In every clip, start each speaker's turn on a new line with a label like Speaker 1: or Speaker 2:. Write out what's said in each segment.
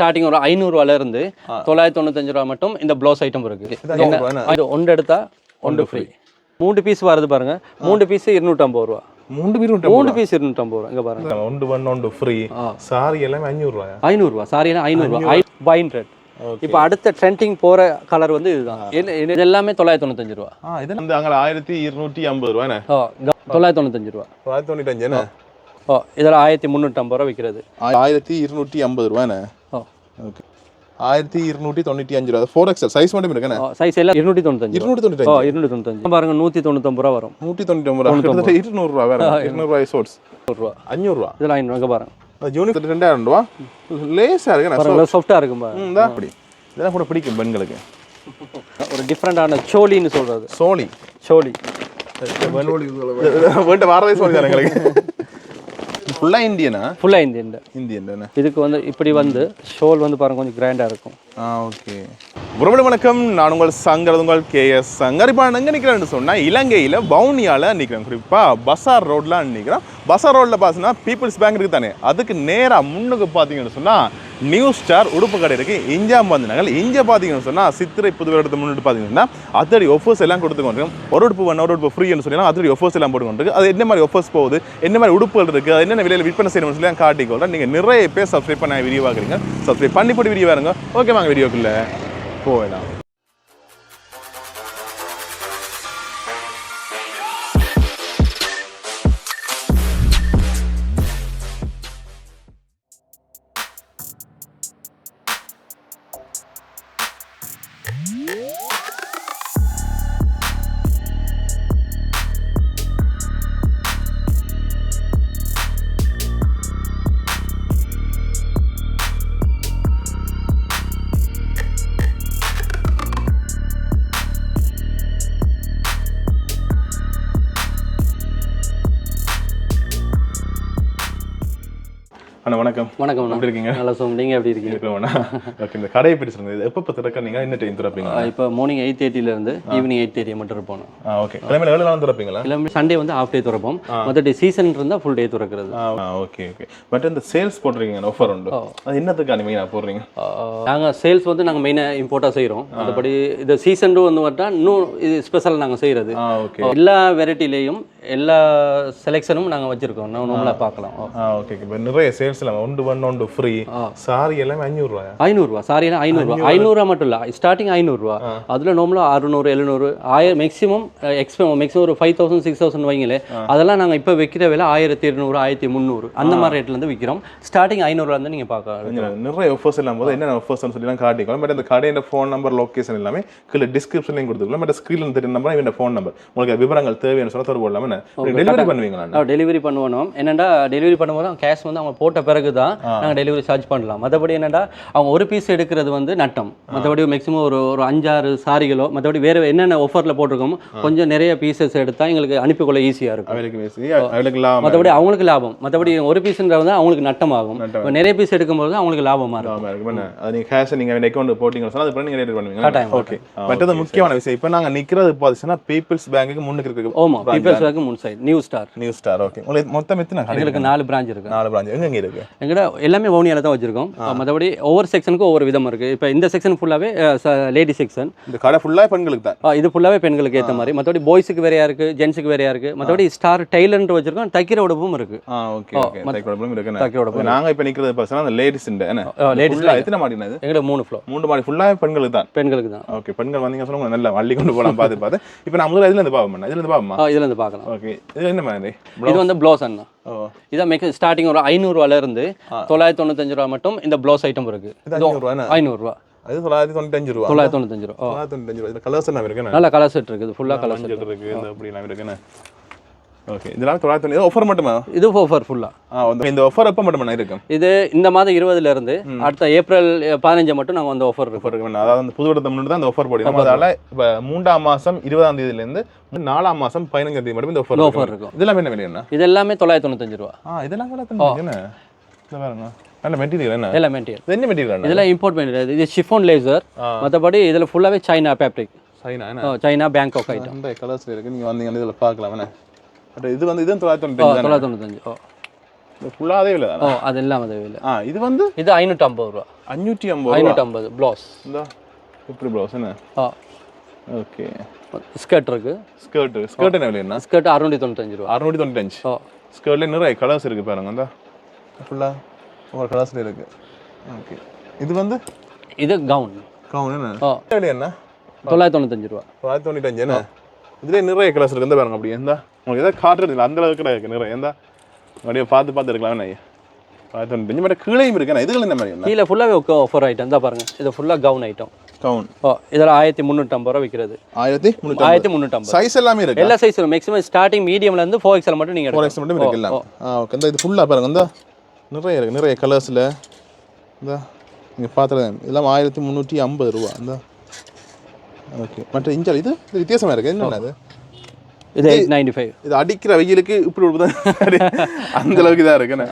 Speaker 1: Starting ஒரு 500 ரூபாயில இருந்து 995 ரூபா மட்டும் இந்த ப்ளவுஸ் ஐட்டம் இருக்கு. இது ஒன்று எடுத்தா ஒன்று ஃப்ரீ. 3 பீஸ் வருது பாருங்க. 3 பீஸ் 250 ரூபா. 3 பீஸ் 250 ரூபா. இங்க பாருங்க.
Speaker 2: ஒன்று ஃப்ரீ. சாரி எல்லாம் 500 ரூபாயா?
Speaker 1: 500 ரூபா. சாரி எல்லாம் 500 ரூபா. Fine rate. இப்போ அடுத்த ட்ரெண்டிங் போற கலர் வந்து இதுதான். இது எல்லாமே 995 ரூபா.
Speaker 2: இது வந்து அங்க 1250 ரூபாய்.
Speaker 1: 995 ரூபா.
Speaker 2: 995 என்ன?
Speaker 1: இதெல்லாம் 1350 ரூபா விற்கிறது.
Speaker 2: 1250 ரூபாய். ஓகே. 1295 ரூபா. 4XL சைஸ் மட்டும் இருக்கேன்.
Speaker 1: சைஸ் எல்லாம் 295. 295 பாருங்க. 199 ரூபா வரும்.
Speaker 2: 199 ரூபா. 200 ரூபா வேற. 200 ரூபாய் ஷார்ட்ஸ். 500 ரூபா.
Speaker 1: இதெல்லாம் 500 பாருங்க.
Speaker 2: யூனிட் 2000 ரூபா. லேசா இருக்கு.
Speaker 1: பாருங்க சாஃப்ட்டா இருக்கும் பாருங்க.
Speaker 2: அப்படி. இதெல்லாம் கூட பிடிக்கும் பெண்களுக்கு.
Speaker 1: ஒரு டிஃபரண்டான சோலின்னு சொல்றது.
Speaker 2: சோலி.
Speaker 1: சோலி.
Speaker 2: வேண்ட வாரதே சோலி தான் எங்களுக்கு. ஃபுல்லா இந்தியனா? ஃபுல்லா இந்தியன்.
Speaker 1: இதுக்கு வந்து இப்படி வந்து ஷோல் வந்து பாருங்க கொஞ்சம் கிராண்டா இருக்கும்.
Speaker 2: ஓகே. உறவுகளே வணக்கம். நான் உங்கள் சங்கர், உங்கள் KS சங்கர். இப்போ எங்கே நிற்கிறேன்னு சொன்னால் இலங்கையில் வவுனியாவில் நிற்கிறேன். குறிப்பாக பசார் ரோட்ல நிற்கிறேன். பசார் ரோட்டில் பார்த்தீங்கன்னா பீப்புள்ஸ் பேங்க் இருக்குது தானே, அதுக்கு நேராக முன்னுக்கு பார்த்தீங்கன்னு சொன்னால் நியூ ஸ்டார் உடுப்பு கடை இருக்குது. இஞ்சா வந்தாங்க. இங்கே பார்த்தீங்கன்னு சொன்னால் சித்திரை புது வருடத்தை முன்னிட்டு பார்த்தீங்கன்னா அதோடைய ஒஃபர்ஸ் எல்லாம் கொடுத்துக்கொண்டிருக்கோம். ஒரு உடுப்பு ஒன்று ஒரு உடுப்பு ஃப்ரீன்னு சொல்லி அதோடைய ஒஃபர்ஸ் எல்லாம் போட்டுக்கொண்டிருக்கு. அது என்ன மாதிரி ஒஃபர்ஸ் போகுது, என்ன மாதிரி உடுப்புகள் இருக்குது, அது என்னென்ன விலையில் விற்பனை செய்யணும்னு சொல்லி காட்டிக்கொள்கிறேன். நீங்கள் நிறைய பேர் சப்ஸ்கிரைப் பண்ண வீடியோ பார்க்குறீங்க. சப்ஸ்கிரைப் பண்ணி போட்டு வீடியோ பாருங்க. ஓகே வாங்க வீடியோக்குள்ளே போகலாம். அண்ணா வணக்கம்.
Speaker 1: வணக்கம்.
Speaker 2: எப்படி இருக்கீங்க?
Speaker 1: நல்லா சொல்லுங்க. நீங்கள் எப்படி இருக்கீங்க?
Speaker 2: ஓகே. இந்த கடையை பற்றி சொல்லுங்க. இது எப்போ திறக்கிறீங்க, என்ன டைம் திறப்பீங்க?
Speaker 1: இப்போ மார்னிங் 8:30 ஈவினிங் 8:30 மட்டும் இருப்போம்.
Speaker 2: ஓகே. கிழமை எவ்வளோ நாள் திறப்பீங்களா?
Speaker 1: கிழமை சண்டே வந்து ஹாஃப் டே திறப்போம். மற்ற சீசன் இருந்தால் ஃபுல் டே திறக்கிறது.
Speaker 2: Okay okay. பட் இந்த சேல்ஸ் போடுறீங்க, ஆஃபர் உண்டு. அது என்னத்துக்கான மெயினாக போடுறீங்க?
Speaker 1: நாங்கள் சேல்ஸ் வந்து நாங்கள் மெயினாக இம்போர்ட்டாக செய்கிறோம். மற்றபடி இது சீசன் வந்து வரட்டா இன்னும் இது ஸ்பெஷலாக நாங்கள் செய்கிறது. எல்லா வெரைட்டிலையும் எல்லா செலெக்ஷனும் நாங்கள் வச்சுருக்கோம். நம்மளாக பார்க்கலாம்.
Speaker 2: ஓகே. இப்போ நிறைய சேல்ஸ் எல்லாம் ஒன்று ஃப்ரீ. சாரி எல்லாம் 500 ரூபாயா? 500
Speaker 1: ரூபா. சாரி எல்லாம் 500 ரூபா. 500 ரூபா மட்டும் இல்லை, ஸ்டார்டிங் 500 ரூபா. அதில் நார்மலாக 600 700 1000 மேக்ஸிமம் மேக்ஸிமம் ஒரு 5000 6000 வைங்களே. அதெல்லாம் நாங்கள் இப்போ விற்கிற விலை 1200 1300 அந்த மாதிரி ரேட்லேருந்து விற்கிறோம். ஸ்டார்டிங் 500 ரூபா நீங்கள் பார்க்கலாம்.
Speaker 2: நிறைய ஆஃபர்ஸ் எல்லாம் போது என்னென்ன ஆஃபர்ஸ்னு சொல்லி காட்டிக்கலாம். பட் இந்த கடையோட ஃபோன் நம்பர் லொக்கேஷன் எல்லாமே கீழே டிஸ்கிரிப்ஷன்லையும் கொடுத்துக்கலாம். பட் ஸ்க்ரீனில் தெரியும் நம்பர் இவன் ஃபோன் நம்பர். உங்களுக்கு விவரங்கள் தேவையான சொல்ல தொடர்பு இல்லாமல் டெலிவரி பண்ணுவீங்களா?
Speaker 1: டெலிவரி பண்ணுவோம். என்னென்னா டெலிவரி பண்ணும்போது கேஷ் வந்து அவங்க போட்ட பிறகு தான் நாங்கள் டெலிவரி சார்ஜ் பண்ணலாம். மற்றபடி என்னென்னா அவங்க ஒரு பீஸ் எடுக்கிறது வந்து நட்டம். மற்றபடி மேக்ஸிமம் ஒரு 5-6 சாரிகளோ மற்றபடி வேறு என்னென்ன ஆஃபரில் போட்டிருக்கோம் கொஞ்சம் நிறைய பீசஸ் எடுத்தால் எங்களுக்கு அனுப்பிக்கொள்ள ஈஸியாக இருக்கும். மற்றபடி அவங்களுக்கு லாபம். மற்றபடி ஒரு பீஸ்ன்றது அவங்களுக்கு நட்டம் ஆகும். நிறைய பீஸ் எடுக்கும்போது அவங்களுக்கு லாபமாக இருக்கும்.
Speaker 2: நீங்கள் கேஷ் நீங்கள் அக்கௌண்ட் போட்டிங்கன்னா அது நீங்கள் ரேட் பண்ணுவீங்க. ஓகே. மற்றது முக்கியமான விஷயம் இப்போ நாங்கள் நிற்கிறது பார்த்தீங்கன்னா பீப்புள்ஸ் பேங்க்கு முன்னுக்கு இருக்கு.
Speaker 1: ஆமாம், பீப்புள்ஸ் பேங்க் முன் சைடு நியூ ஸ்டார்.
Speaker 2: ஓகே. உங்களுக்கு மொத்தம் எத்தனை?
Speaker 1: எங்களுக்கு 4 பிரான்ச் இருக்கு.
Speaker 2: 4 பிரான்ச் எங்க இருக்கு?
Speaker 1: எங்கட எல்லாமே வவுனியால தான் வச்சிருக்கோம். மற்றபடி ஒவ்வொரு செக்ஷனுக்கும் ஒவ்வொரு விதம் இருக்கு. இப்போ இந்த செக்ஷன் ஃபுல்லாவே லேடி செக்ஷன்.
Speaker 2: இந்த கடை ஃபுல்லாவே பெண்களுக்கு தான்.
Speaker 1: இது ஃபுல்லாவே பெண்களுக்கு ஏற்ற மாதிரி. மற்றபடி பாய்ஸுக்கு வேறையா இருக்கு, ஜென்ஸுக்கு வேறையா இருக்கு. மற்றபடி ஸ்டார் டெய்லர் வச்சிருக்கோம். தைக்கிற உடம்பும் இருக்கு.
Speaker 2: Okay okay. தைக்கிற உடம்பும் இருக்கு. தைக்கிற உடம்பு நாங்க இப்போ நிக்கிறது பார்த்தா அந்த லேடிஸ் என்ன
Speaker 1: லேடிஸ்
Speaker 2: எத்தனை மாடினா இது?
Speaker 1: எங்களுக்கு 3 ஃப்ளோர்.
Speaker 2: 3 மாடி ஃபுல்லாவே பெண்களுக்கு தான்.
Speaker 1: பெண்களுக்கு தான்.
Speaker 2: ஓகே. பெண்கள் வந்தீங்க சொன்னா நல்லா வள்ளி கொண்டு போலாம் பார்த்து. இப்போ நான் முதல்ல இதுல இருந்து பாப்போம். இதுல இருந்து பாப்போமா?
Speaker 1: இதுல இருந்து பார்க்கலாம்.
Speaker 2: ஓகே. இது என்ன மாதிரி?
Speaker 1: இது வந்து ப்ளவுஸ் அண்ணா. இதான் ஸ்டார்டிங் ஒரு 500 ரூபாயில இருந்து 995 ரூபா மட்டும் இந்த ப்ளவுஸ் ஐட்டம் இருக்கு. 500 ரூபா. அது 995 ரூபா. 995 ரூபா. 995 ரூபா. இதுல கலர்ஸ் எல்லாம் இருக்கு. நல்ல கலர் செட் இருக்கு. ஃபுல்லா கலர் செட் இருக்கு. இந்த அப்படி எல்லாம் இருக்கு. ஓகே. இதெல்லாம் 995 ஆஃபர் மட்டுமா? இது ஆஃபர் ஃபுல்லா. இந்த ஆஃபர் எப்ப மட்டும் இருக்கு? இது இந்த மாதம் 20ல இருந்து அடுத்த ஏப்ரல் 15 மட்டும் நாங்க அந்த ஆஃபர் இருக்கு.
Speaker 2: அதாவது அந்த புது வருடத்துக்கு முன்னாடி தான் அந்த ஆஃபர் போடுறோம். அதனால இப்ப 3ஆம் மாசம் 20ஆம் தேதியில இருந்து 4ஆம் மாசம் 15ஆம் தேதி மட்டும் இந்த ஆஃபர் இருக்கும். இதெல்லாம் என்ன விலை என்ன?
Speaker 1: இது எல்லாமே 995 ரூபாய்.
Speaker 2: இதெல்லாம் 995 என்ன? இது பாருங்க. அந்த மெட்டீரியல் என்ன?
Speaker 1: எல்லா மெட்டீரியல்.
Speaker 2: என்ன மெட்டீரியல்?
Speaker 1: இதெல்லாம் இம்போர்ட் மெட்டீரியல். இது ஷிஃபான் லேசர். மத்தபடி இதுல ஃபுல்லாவே சைனா ஃபேப்ரிக்.
Speaker 2: சைனா என்ன?
Speaker 1: China Bangkok item.
Speaker 2: இந்த கலர்ஸ்ல இருக்கு. நீங்க வந்தீங்க இதுல பார்க்கலாம். இது வந்து இது 995. ஃபுல்லாக அதே இல்லை
Speaker 1: ஓ அது எல்லாம் அதே இல்லை.
Speaker 2: இது வந்து
Speaker 1: இது 550 ரூபா.
Speaker 2: 550
Speaker 1: 550 ப்ளவுஸ்.
Speaker 2: இந்த இப்படி ப்ளவுஸ் என்ன? ஓகே.
Speaker 1: ஸ்கர்ட் இருக்கு.
Speaker 2: ஸ்கர்ட் என்ன விலை?
Speaker 1: ஸ்கர்ட் 695 ரூபா.
Speaker 2: 695. ஸ்கர்ட்ல நிறைய கலர்ஸ் இருக்கு பாருங்க. அந்த ஃபுல்லாக ஒரு கலர்ஸ்ல இருக்கு. ஓகே. இது வந்து
Speaker 1: இது கவுன்
Speaker 2: என்ன விலை? என்ன?
Speaker 1: 995 ரூபா.
Speaker 2: 995 என்ன? இதுலேயே நிறைய கலர்ஸ் இருக்கு. எந்த பாருங்க அப்படி எந்த உங்களுக்கு எதாவது காட்டுறது இல்லை அந்த அளவுக்கு இருக்கு நிறைய. எந்த அப்படியே பார்த்து இருக்கலாம். என்ன 995 மட்டும் கீழேயும் இருக்கு. இதுகள் என்ன மாதிரி?
Speaker 1: கீழே ஃபுல்லாகவே ஆஃபர் ஐட்டம் தான் பாருங்க. இது ஃபுல்லாக கவுன் ஐட்டம்.
Speaker 2: கவுன்
Speaker 1: இதெல்லாம் 1350 ரூபா விற்கிறது. 1350.
Speaker 2: சைஸ் எல்லாமே இருக்கு.
Speaker 1: எல்லா சைஸும் மேக்ஸிமம் ஸ்டார்டிங் மீடியம்ல இருந்து 4XL மட்டும் நீங்க
Speaker 2: 4XL மட்டும் இருக்கலாம். ஓகே. இந்த இது ஃபுல்லாக பாருங்க. இந்த நிறைய இருக்கு. நிறைய கலர்ஸில் இந்த நீங்கள் பார்த்துருங்க. இதெல்லாம் 1350 ரூபா. இந்த ஓகே. மற்ற இஞ்சல் இது வித்தியாசமாக இருக்குது. என்னென்ன அது?
Speaker 1: இது 895.
Speaker 2: இது அடிக்கிற வெயிலுக்கு இப்படி தான் அந்த அளவுக்கு தான் இருக்குண்ணே.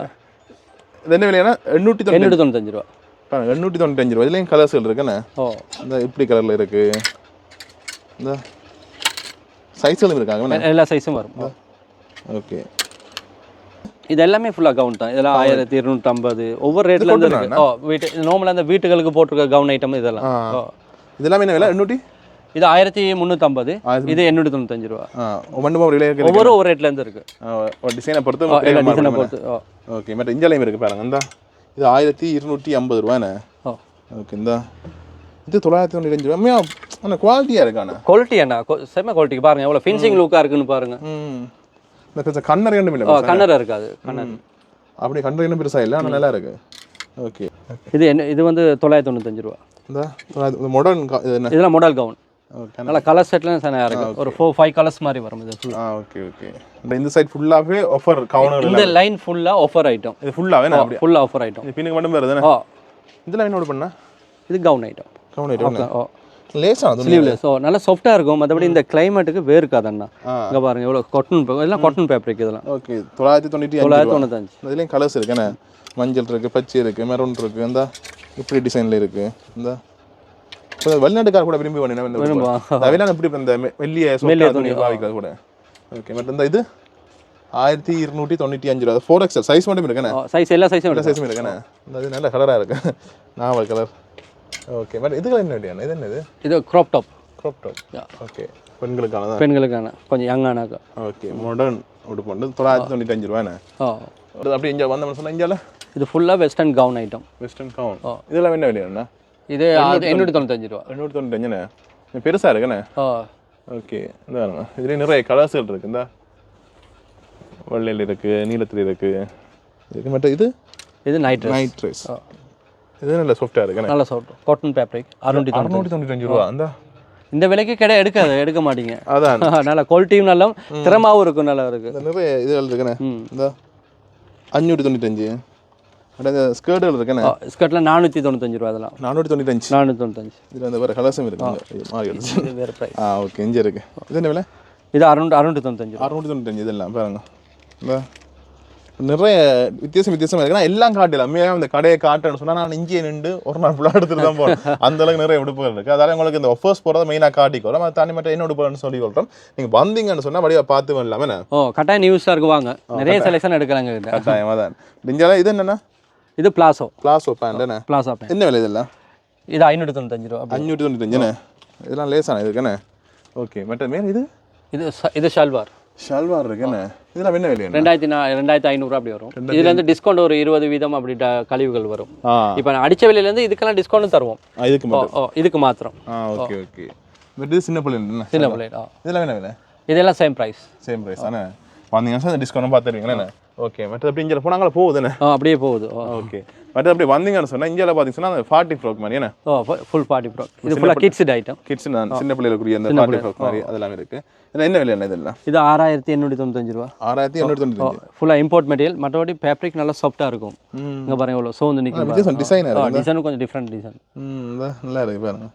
Speaker 2: இது என்ன விலைன்னா 895
Speaker 1: ரூபா.
Speaker 2: பாருங்க 895 ரூபா. இதுலேயும் கலர்ஸ்கள் இருக்குண்ணே. இந்த இப்படி கலரில் இருக்கு. இந்த சைஸ்களும் இருக்காங்க.
Speaker 1: எல்லா சைஸும் வரும். ஓகே. இது எல்லாமே ஃபுல்லாக கவுன் தான். இதெல்லாம் 1250 ஒவ்வொரு ரேட்ல இருந்து இருக்கு. வீட்டு நார்மலாக அந்த வீட்டுகளுக்கு போட்டிருக்க கவுன் ஐட்டம் இதெல்லாம்.
Speaker 2: இதெல்லாம் என்ன விலை? 800.
Speaker 1: இது 1350. இது 895 ரூபா. ஒவ்வொரு ரேட்ல இருந்து இருக்கு.
Speaker 2: டிசைனை பொறுத்து. ஓகே. மற்ற இஞ்சலையும் இருக்கு பாருங்க. இந்த இது 1250 ரூபாண்ணே. ஓகே. இந்த இது 995 ரூபா. ஆனால் குவாலிட்டியாக இருக்காண்ணா.
Speaker 1: குவாலிட்டி அண்ணா செம்ம குவாலிட்டி பாருங்க. எவ்வளோ ஃபினிஷிங் லுக்காக இருக்குன்னு பாருங்க.
Speaker 2: இந்த கண்ணர் ரெண்டும் இல்லை.
Speaker 1: கண்ணர் இருக்காது. கண்ணர்
Speaker 2: அப்படி கண்ணர் இன்னும் பெருசாக இல்லை. ஆனால் நல்லா இருக்கு. ஓகே.
Speaker 1: இது வந்து 995 ரூபா.
Speaker 2: இந்த மாடர்ன்
Speaker 1: இதெல்லாம் மாடல் கவுன். நல்லா கலர் செட்லாம் சரியா இருக்கு. ஒரு 4-5 கலர்ஸ் மாதிரி வரும் இது ஃபுல்லா.
Speaker 2: ஓகே. இந்த சைடு ஃபுல்லாவே ஆஃபர் கவுனர்.
Speaker 1: இந்த லைன் ஃபுல்லா ஆஃபர் ஐட்டம்.
Speaker 2: இது ஃபுல்லாவே நான் அப்படியே
Speaker 1: ஃபுல்லா ஆஃபர் ஐட்டம்.
Speaker 2: பின்னுக்கு மட்டும் வருதுனே. இதெல்லாம் என்ன பண்ணா?
Speaker 1: இது கவுன் ஐட்டம்.
Speaker 2: லேஸா அது
Speaker 1: ஸ்லீவ்லெஸ். நல்ல சாஃப்ட்டா இருக்கும். மத்தபடி இந்த கிளைமேட்டுக்கு வேர்க்காது அண்ணா. இங்க பாருங்க எவ்வளவு காட்டன் எல்லாம் காட்டன் ஃபேப்ரிக் இதெல்லாம்.
Speaker 2: ஓகே. 995. இதுலயும் கலர்ஸ் இருக்குனே. மஞ்சள் இருக்கு, பச்சை இருக்கு, மெரூன் இருக்கு. இந்த இப்படி டிசைன்ல இருக்கு. இந்த வெளிநாட்டுக்கார கூட விரும்பி வெளிநாடு இப்படி இந்த மெல்லிய துணி பாவிக்கிறது கூட. ஓகே. பட் இந்த இது 1295 ரூபா. 4XL சைஸ் மட்டும் இருக்குண்ணே.
Speaker 1: சைஸ் எல்லா சைஸும்
Speaker 2: இருக்குண்ணே. இந்த இது நல்ல கலராக இருக்கு. நாவல் கலர். ஓகே. பட் இதுக்கு என்ன வேண்டிய? இது என்னது?
Speaker 1: இது க்ராப் டாப்.
Speaker 2: ஓகே. பெண்களுக்கான
Speaker 1: கொஞ்சம் யங்கானாக்கா.
Speaker 2: ஓகே. மாடர்ன் உடுப்பு வந்து 995 ரூபாண்ணே. அப்படி இங்கே வந்தோம்னு சொன்னால் இந்தியாவில்
Speaker 1: இது ஃபுல்லாக western gown item.
Speaker 2: Western gown. இதெல்லாம் என்ன விலையாண்ணா?
Speaker 1: இது 895 ரூபா.
Speaker 2: 895ண்ணே. பெருசாக இருக்குண்ணே. ஓகே. இந்த இதுலேயே நிறைய கலர்ஸ்கள் இருக்கு. இந்த வெள்ளையில் இருக்கு, நீலத்தில் இருக்கு. இதுக்கு மட்டும்
Speaker 1: இது நைட்
Speaker 2: ட்ரெஸ். இது நல்ல சாஃப்டாக இருக்குண்ணே.
Speaker 1: நல்ல சாஃப்ட் காட்டன் ஃபேப்ரிக்.
Speaker 2: 695 ரூபா.
Speaker 1: இந்த விலைக்கு எடுக்க மாட்டீங்க.
Speaker 2: அதான்
Speaker 1: நல்ல குவாலிட்டியும் நல்லா திறமாவும் இருக்கும். நல்லா இருக்கு.
Speaker 2: நிறைய இதுகள் இருக்குண்ணே. இந்த 595. அந்த ஸ்கர்ட்டுகள் இருக்குண்ணே.
Speaker 1: ஸ்கர்ட்ல 495 ரூபா. அதெல்லாம் 495.
Speaker 2: இதில் அந்த வேறு கலர்ஸும் இருக்குங்க. மாறி
Speaker 1: இது வேறு ப்ரைஸ்.
Speaker 2: ஓகே. இங்கே இருக்கு. இது என்ன விலை?
Speaker 1: இது 695.
Speaker 2: 695. இதெல்லாம் பாருங்க. இந்த நிறைய வித்தியாசமாக இருக்குன்னா எல்லாம் காட்டல. அம்மையாக இந்த கடையை காட்டுன்னு சொன்னால் நான் இங்கே நின்று ஒரு நாள் ஃபுல்லாக எடுத்துகிட்டு தான் போகிறேன். அந்த அளவுக்கு நிறைய உடுப்புகள் இருக்குது. அதால் உங்களுக்கு இந்த ஆஃபர்ஸ் போகிறத மெயினாக காட்டிக்கோம். அது தனி மட்டும் என்ன உடுப்புன்னு சொல்லி சொல்கிறோம். நீங்கள் வந்தீங்கன்னு சொன்னால் வழியாக பார்த்து வரலாமே.
Speaker 1: கட்டாயம் நியூஸாக இருக்குவாங்க. நிறைய செலெக்ஷன் எடுக்கிறாங்க.
Speaker 2: கட்டாயமாக தான். இந்தியாவில் இது என்னென்னா?
Speaker 1: இது பிளாசோ பேண்ட்.
Speaker 2: என்ன விலை இதெல்லாம்?
Speaker 1: இது 595 ரூபா.
Speaker 2: 595. இதெல்லாம் லேசான இருக்குண்ணே. ஓகே. மற்ற மேலே
Speaker 1: இது ஷல்வார் இருக்குண்ணே.
Speaker 2: இதெல்லாம் என்ன விலை?
Speaker 1: 2500 ரூபா அப்படி வரும். இதுல இருந்து டிஸ்கவுண்ட் ஒரு 20% அப்படி கழிவுகள் வரும். இப்போ அடிச்ச விலையில இருந்து இதுக்கெல்லாம் டிஸ்கவுண்ட் தருவோம். இதுக்கு மாத்திரம்.
Speaker 2: ஓகே. இது சின்ன பிள்ளை. இதெல்லாம் என்ன விலை?
Speaker 1: இதெல்லாம் சேம் பிரைஸ்
Speaker 2: தானே. வந்தீங்கன்னா டிஸ்கவுண்ட் பார்த்துருவீங்களே. ஓகே. மற்ற அப்படி இங்கே போனாங்களா போகுதுண்ணே.
Speaker 1: அப்படியே போகுது.
Speaker 2: ஓகே. மற்ற அப்படி வந்தீங்கன்னு சொன்னால் இந்தியாவில் பார்த்தீங்கன்னா அந்த 40 ஃப்ராக் மாதிரி என்ன?
Speaker 1: Full 40 frock. இது ஃபுல்லாக கிட்ஸ் ஐட்டம்.
Speaker 2: கிட்ஸ் சின்ன பிள்ளைகளுக்குரிய அந்த 40 ஃப்ராக் மாதிரி அதெல்லாம் இருக்குது. இதில் என்ன விலை? இதெல்லாம்
Speaker 1: இது 6895 ரூபா.
Speaker 2: 6895.
Speaker 1: ஃபுல்லாக இம்போர்ட் மெட்டீரியல். மற்றபடி ஃபேப்ரிக் நல்லா சாஃப்டாக இருக்கும். இங்கே பாருங்க எவ்வளோ சோந்து நிற்கும். டிசைனும் கொஞ்சம் டிஃப்ரெண்ட் டிசைன்.
Speaker 2: நல்லா இருக்கு பாருங்க.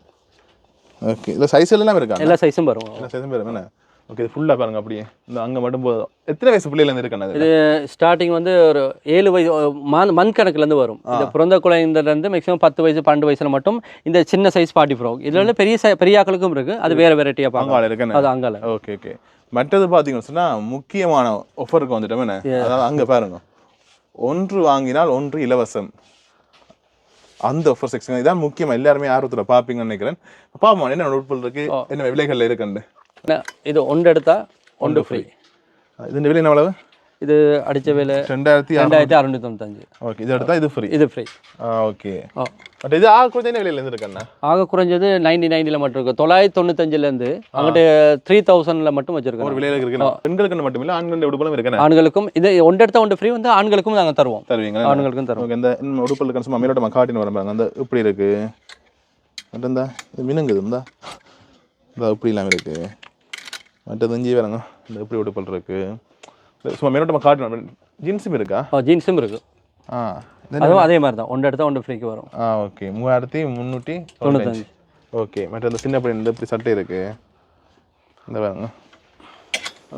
Speaker 2: ஓகே. இதில் சைஸ் எல்லாம் இருக்கா?
Speaker 1: எல்லா சைஸும் வரும்.
Speaker 2: எல்லா சைஸும் வரும் என்ன? ஓகே. இது ஃபுல்லாக பாருங்க. அப்படியே இந்த அங்கே மட்டும் போதும். எத்தனை வயசு பிள்ளைலேருந்து இருக்கானது?
Speaker 1: இது ஸ்டார்டிங் வந்து ஒரு 7 வயசு மந்த் கணக்குலேருந்து வரும். இந்த பிறந்த குழந்தைலேருந்து மேக்ஸிமம் 10 வயசு 12 வயசுல மட்டும் இந்த சின்ன சைஸ் 40 ஃப்ராக். இதில் வந்து பெரிய ஆக்களுக்கும் இருக்குது. அது வேறு வெரைட்டியாக பார்க்கலாம்.
Speaker 2: இருக்கு அது
Speaker 1: அங்கால.
Speaker 2: ஓகே. மற்றது பார்த்தீங்கன்னு சொன்னால் முக்கியமான ஆஃபருக்கு வந்துட்டோமே. அதாவது அங்கே பாருங்க ஒன்று வாங்கினால் ஒன்று இலவசம். அந்த ஆஃபர் செக்ஷன் இதான் முக்கியமாக எல்லாருமே ஆர்வத்தில் பார்ப்பீங்கன்னு நினைக்கிறேன். பாப்போம் என்ன உட்பொருள் இருக்கு, என்ன விலைகளில் இருக்குண்டு.
Speaker 1: இது ஒன்று எடுத்தா ஒன்று ஃப்ரீ.
Speaker 2: இது விலை என்ன அளவு?
Speaker 1: இது அடிச்ச விலை 2695.
Speaker 2: ஓகே, இது எடுத்தா இது ஃப்ரீ.
Speaker 1: இது ஃப்ரீ.
Speaker 2: ஓகே. பட் இது ஆக குறைஞ்ச விலையில இருந்து இருக்குண்ணா?
Speaker 1: ஆக குறைஞ்சது 99ல மட்டும் இருக்கு. 995லேருந்து அங்கிட்ட 3000ல மட்டும் வச்சிருக்கோம்.
Speaker 2: ஒரு விலையில இருக்கு. பெண்களுக்கு மட்டும் இல்லை, ஆண்களுடைய உடுப்புகளும் இருக்கு.
Speaker 1: ஆண்களுக்கும் இது ஒன்று எடுத்தா ஒன்று ஃப்ரீ வந்து ஆண்களுக்கும் நாங்கள் தருவோம்.
Speaker 2: தருவீங்க? ஆண்களுக்கும்
Speaker 1: தருவோம்.
Speaker 2: இந்த உடுப்புல இருக்க சும்மா மேலோட்டமா காட்டின்னு வரம்பாங்க. அந்த இப்படி இருக்கு, இந்த மினுங்குது, இந்த இப்படி இல்லாமல் இருக்கு. மற்றது இஞ்சி வரங்க, இந்த இப்படி உடுப்பல் இருக்கு. சும்மா மேலோட்டமா காட்டின்னு. ஜீன்ஸும் இருக்கா?
Speaker 1: ஜீன்ஸும் இருக்கு. அதுவும் அதே மாதிரி தான், ஒன்று எடுத்தா ஒன்று ஃப்ரீக்கு வரும்.
Speaker 2: ஓகே, 3395. ஓகே. மற்ற அந்த சின்ன பையன் இந்த இப்படி சட்டை இருக்கு, இந்த பாருங்க.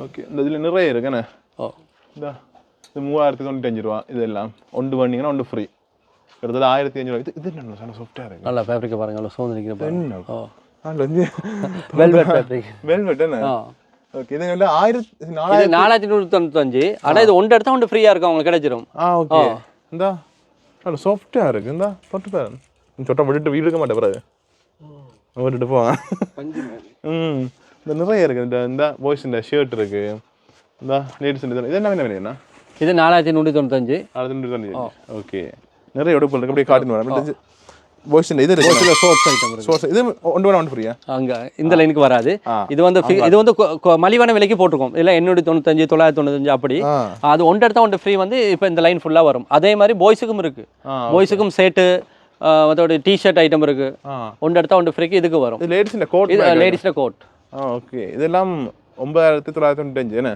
Speaker 2: ஓகே, இந்த இதில் நிறைய இருக்குண்ணே. இந்த 3095 ரூபா. இதெல்லாம் ஒன்று பண்ணிங்கன்னா ஒன்று ஃப்ரீ. கிட்டத்தட்ட 1500 ரூபா. இது என்ன சார் சாஃப்டாக இருக்கு.
Speaker 1: நல்லா ஃபேப்ரிக்கை பாருங்க, நல்லா சோந்து நிற்கிறேன்.
Speaker 2: Velvet fabric. வெல்வெட் என்ன? ஓகே. இது வந்து
Speaker 1: 4195. ஆனால் இது ஒன்று எடுத்தா ஒன்று ஃப்ரீயாக இருக்கும், உங்களுக்கு கிடைச்சிடும்.
Speaker 2: ஓகே. இந்த நல்லா சாஃப்டாக இருக்குது. இந்த தொட்டு பாரு. சொட்டை விட்டுட்டு வீடு இருக்க மாட்டேன், பிறகு விட்டுட்டு போவான். இந்த நிறைய இருக்குது. இந்த பாய்ஸ் இந்த ஷர்ட் இருக்கு, இந்த லேடிஸ். இது என்ன விலைண்ணா?
Speaker 1: இது 4195.
Speaker 2: 4195. ஓகே. நிறைய உடுப்புகள் இருக்கு, அப்படியே காட்டின்னு வரேன். பாய்ஸ் இது இருக்கு,
Speaker 1: ஷோர்ட்ஸ் ஐட்டம் இருக்கு.
Speaker 2: இது ஒன்று ஃப்ரீயா? அங்க
Speaker 1: இந்த லைனுக்கு வராது. இது வந்து மலிவான விலைக்கு போட்டுருக்கோம். இல்லை 895, 995 அப்படி. அது ஒன்று எடுத்தா ஒன்று ஃப்ரீ வந்து இப்போ இந்த லைன் ஃபுல்லாக வரும். அதே மாதிரி பாய்ஸுக்கும் இருக்கு. பாய்ஸுக்கும் சேட்டு, அதோட டிஷர்ட் ஐட்டம் இருக்கு. ஒன்று எடுத்தா ஒன்று ஃப்ரீக்கு இதுக்கு வரும்.
Speaker 2: லேடிஸில் கோட்.
Speaker 1: இது லேடிஸில் கோட்.
Speaker 2: ஓகே. இதெல்லாம் 9995 என்ன?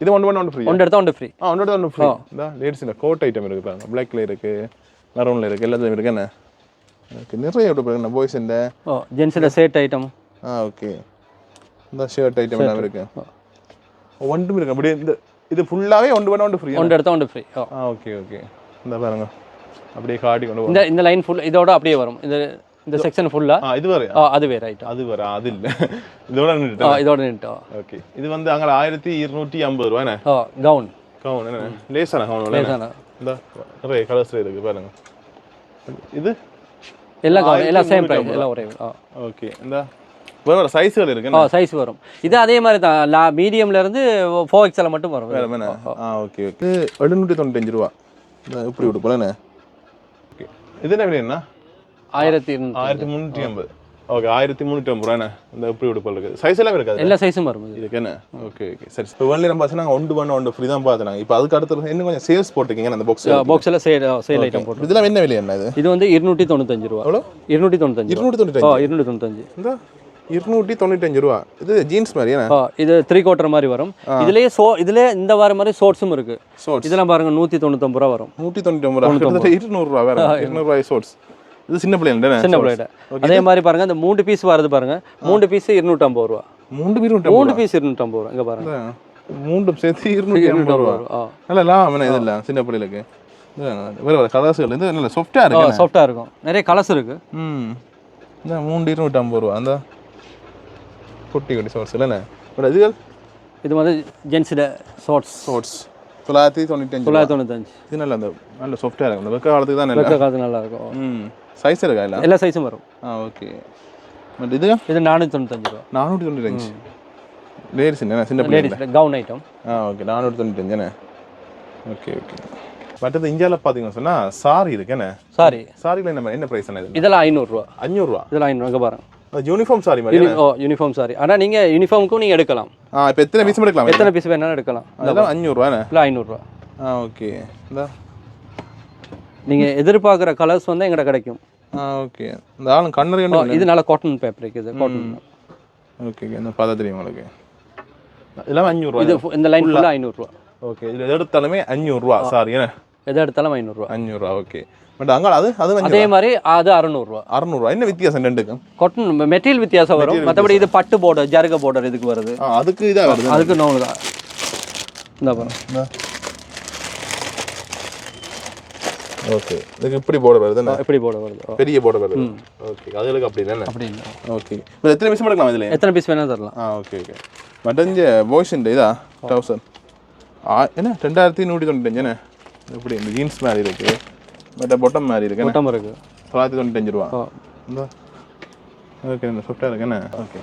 Speaker 2: இது ஒன்று ஃப்ரீ.
Speaker 1: ஒன்று எடுத்தா ஒன்று ஃப்ரீ.
Speaker 2: ஒன்று எடுத்தா ஒன்று ஃப்ரீ. இந்த லேடிஸில் கோட் ஐட்டம் இருக்கு பாருங்க. பிளாக்ல இருக்கு, மெரூன்ல இருக்கு, எல்லாத்தையும் இருக்கு. என்ன நிறைய உடுப்பு பாய்ஸ். இந்த
Speaker 1: ஜென்ஸில் ஷர்ட் ஐட்டம்.
Speaker 2: ஓகே. இந்த ஷர்ட் ஐட்டம் எல்லாம் இருக்கு. ஒன்றும் இருக்கு அப்படியே. இந்த இது ஃபுல்லாவே ஒன்று ஃப்ரீ.
Speaker 1: ஒன்று எடுத்தா ஒன்று ஃப்ரீ.
Speaker 2: Okay okay. இந்த பாருங்க, அப்படியே காட்டி கொண்டு
Speaker 1: இந்த லைன் ஃபுல் இதோட அப்படியே வரும். இந்த செக்ஷன் ஃபுல்லா
Speaker 2: இது வேற.
Speaker 1: அது வேற ஐட்டம்.
Speaker 2: அது வேற. அது இல்ல, இதோட நின்னுட்டா. ஓகே. இது வந்து அங்க 1250 ரூபாய்.
Speaker 1: கவுன்.
Speaker 2: கவுன் என்ன? லேசான கவுன். லேசான. இந்த நிறைய கலர்ஸ் இருக்கு பாருங்க. இது
Speaker 1: எல்லாம் கவுன், எல்லாம் சேம் பிரைஸ், எல்லாம் ஒரே.
Speaker 2: ஓகே. இந்த வேற சைஸ்கள் இருக்கு.
Speaker 1: சைஸ் வரும். இது அதே மாதிரி தான், மீடியம்ல இருந்து 4XL மட்டும் வரும்.
Speaker 2: வேற என்ன? Okay okay. 795 ரூபாய். இப்படி உடுப்பலனே. ஓகே. இது என்ன விலைன்னா? 1350. ஓகே. 1350 ரூபாய். இந்த இப்படி உடுப்பல் இருக்கு. சைஸ் எல்லாம் இருக்காது? எல்லா
Speaker 1: சைஸும் வரும்
Speaker 2: இதுக்கு. என்ன? Okay okay. சரி. இப்போ ஒன்லி நம்ம பார்த்தா ஒன்று ஃப்ரீ தான் பார்த்தாங்க. இப்போ அதுக்கு அடுத்து இன்னும் கொஞ்சம் சேல்ஸ் போட்டுருக்கீங்க அந்த பாக்ஸ்ல. சேல் ஐட்டம் போட்டு. இதெல்லாம் என்ன விலை என்ன? இது வந்து 295 ரூபாய். எவ்வளோ? 295. இந்த 295 ரூபாய். இது ஜீன்ஸ் மாதிரி.
Speaker 1: இது 3/4 மாதிரி வரும். இதுலயே இந்த வார மாதிரி ஷார்ட்ஸும் இருக்கு. இதெல்லாம் பாருங்க 199 ரூபாய் வரும்.
Speaker 2: 199 ரூபாய். 200 ரூபாய் வேற. 200 ரூபாய் ஷார்ட்ஸ். இது சின்ன பிள்ளைங்க. சின்ன பிள்ளைங்க.
Speaker 1: அதே மாதிரி பாருங்க, இந்த 3 பீஸ் வருது பாருங்க. 3 பீஸ் 250 ரூபாய்.
Speaker 2: 3 பீஸ் 250
Speaker 1: ரூபாய். இங்க பாருங்க,
Speaker 2: 3 சேர்த்து 250 ரூபாய். நல்ல லாபம் இதெல்லாம் சின்ன பிள்ளைகளுக்கு. வேற வேற கலர்ஸ்கள். இது நல்ல சாஃப்டா இருக்கு.
Speaker 1: சாஃப்டா இருக்கும். நிறைய கலர்ஸ் இருக்கு.
Speaker 2: இந்த 3 250 ரூபாய். அந்த குட்டி குட்டி ஷார்ட்ஸ் இல்லைண்ணே. இதுகள்
Speaker 1: இது வந்து ஜென்ஸோட ஷார்ட்ஸ்.
Speaker 2: 995. இது நல்ல சாஃப்டா இருக்கும். இந்த வெக்க காலத்துக்கு தான்
Speaker 1: நல்லா இருக்கும்.
Speaker 2: சைஸ் இருக்கா? இல்லை,
Speaker 1: எல்லா சைஸும் வரும்.
Speaker 2: ஓகே. பட் இது
Speaker 1: 495 ரூபாய்.
Speaker 2: 495. லேடிஸ் என்ன? சின்ன பிள்ளைங்க
Speaker 1: கவுன் ஐட்டம்.
Speaker 2: ஓகே. 495 என்ன? Okay okay. பட் இது இந்தியாவில் பார்த்தீங்கன்னு சொன்னால் சாரி இருக்கு. என்ன சாரியில் என்ன ப்ரைஸ்? என்ன? இதெல்லாம் 500 ரூபா. 500 ரூபா.
Speaker 1: இதெல்லாம் 500. இங்கே பாருங்க,
Speaker 2: யூனிஃபார்ம் சாரி மாதிரி.
Speaker 1: Uniform sorry. ஆனால் நீங்கள் யூனிஃபார்முக்கும் நீங்கள் எடுக்கலாம்.
Speaker 2: இப்போ எத்தனை பீஸ் எடுக்கலாம்?
Speaker 1: எத்தனை பீஸ் வேணாலும் எடுக்கலாம்.
Speaker 2: அதெல்லாம் 500 ரூபா.
Speaker 1: இல்லை 500 ரூபா.
Speaker 2: ஓகே. இந்த
Speaker 1: நீங்கள் எதிர்பார்க்குற கலர்ஸ் வந்து எங்கிட்ட கிடைக்கும்.
Speaker 2: ஓகே. இந்த ஆளும் கண்ணறி.
Speaker 1: இது நல்ல காட்டன் பேப்பர் இருக்குது. காட்டன்.
Speaker 2: ஓகே. இந்த பார்த்தா தெரியும் உங்களுக்கு. இதெல்லாம் 500 ரூபா.
Speaker 1: இது இந்த லைன் ஃபுல்லாக 500 ரூபா.
Speaker 2: ஓகே. இதில் எது எடுத்தாலுமே 500 ரூபா. சாரி என்ன?
Speaker 1: எது எடுத்தாலும் 500 ரூபா.
Speaker 2: 500 ரூபா. ஓகே. பட் அங்கே அது
Speaker 1: அதே மாதிரி அது 600 ரூபா.
Speaker 2: 600 ரூபா. என்ன வித்தியாசம் ரெண்டுக்கும்?
Speaker 1: காட்டன் மெட்டீரியல் வித்தியாசம் வரும். மற்றபடி இது பட்டு பார்டர், ஜருக பார்டர் இதுக்கு வருது.
Speaker 2: அதுக்கு இதாக வருது.
Speaker 1: அதுக்கு நூல் தான். இந்த பாருங்க.
Speaker 2: ஓகே. இதுக்கு இப்படி பார்டர் வருது.
Speaker 1: இப்படி பார்டர் வருது.
Speaker 2: பெரிய பார்டர் வருது. ஓகே. அதுக்கு அப்படி இல்ல. அப்படி இல்ல. ஓகே. இப்போ எத்தனை பீஸ் எடுக்கலாம் இதுல?
Speaker 1: எத்தனை பீஸ் வேணா தரலாம்.
Speaker 2: Okay okay. பட் இந்த வாஷ் இந்த இதா 1000 என்ன 2195 என்ன? எப்படி இந்த ஜீன்ஸ் மாதிரி இருக்கு, பட் பொட்டம் மாதிரி இருக்கு.
Speaker 1: பொட்டம் இருக்கு.
Speaker 2: 995 ரூபா. இந்த ஓகே, இந்த சாஃப்ட்டா இருக்குண்ணே. ஓகே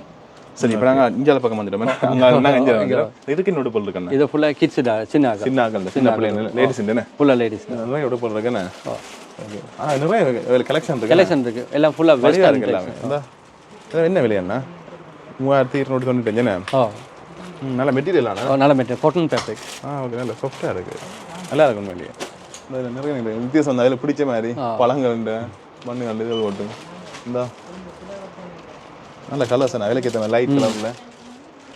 Speaker 2: சரி, இப்போ நாங்கள் இந்தியாவில் பக்கம் வந்துட்டோம். நாங்கள் இந்தியா வந்துடும். இதுக்கு இன்னொரு பொருள் இருக்குண்ணே.
Speaker 1: இது ஃபுல்லாக கிட்ஸ் சின்ன
Speaker 2: சின்ன பிள்ளைங்க லேடிஸ் இல்லைண்ணே.
Speaker 1: ஃபுல்லாக லேடிஸ்
Speaker 2: நிறைய உடுப்பு பொருள் இருக்குண்ணே. ஓகே நிறைய கலெக்ஷன் இருக்கு.
Speaker 1: எல்லாம் ஃபுல்லாக
Speaker 2: வெளியாக இருக்கு எல்லாமே. என்ன விலையாண்ணா? 3295. நல்ல மெட்டீரியல் ஆனால்
Speaker 1: நல்ல மெட்டீரியல், காட்டன் ஃபேப்ரிக்.
Speaker 2: ஓகே, நல்ல சாஃப்ட்டாக இருக்குது, நல்லா இருக்கும் வெளியே. நிறைய வித்தியாசம் வந்து அதில் பிடிச்ச மாதிரி பழங்கள் மண்ணு கண்டு இது போட்டு இந்த நல்ல கலர்ஸ் விலைக்கு ஏற்ற மாதிரி லைட் கலரில்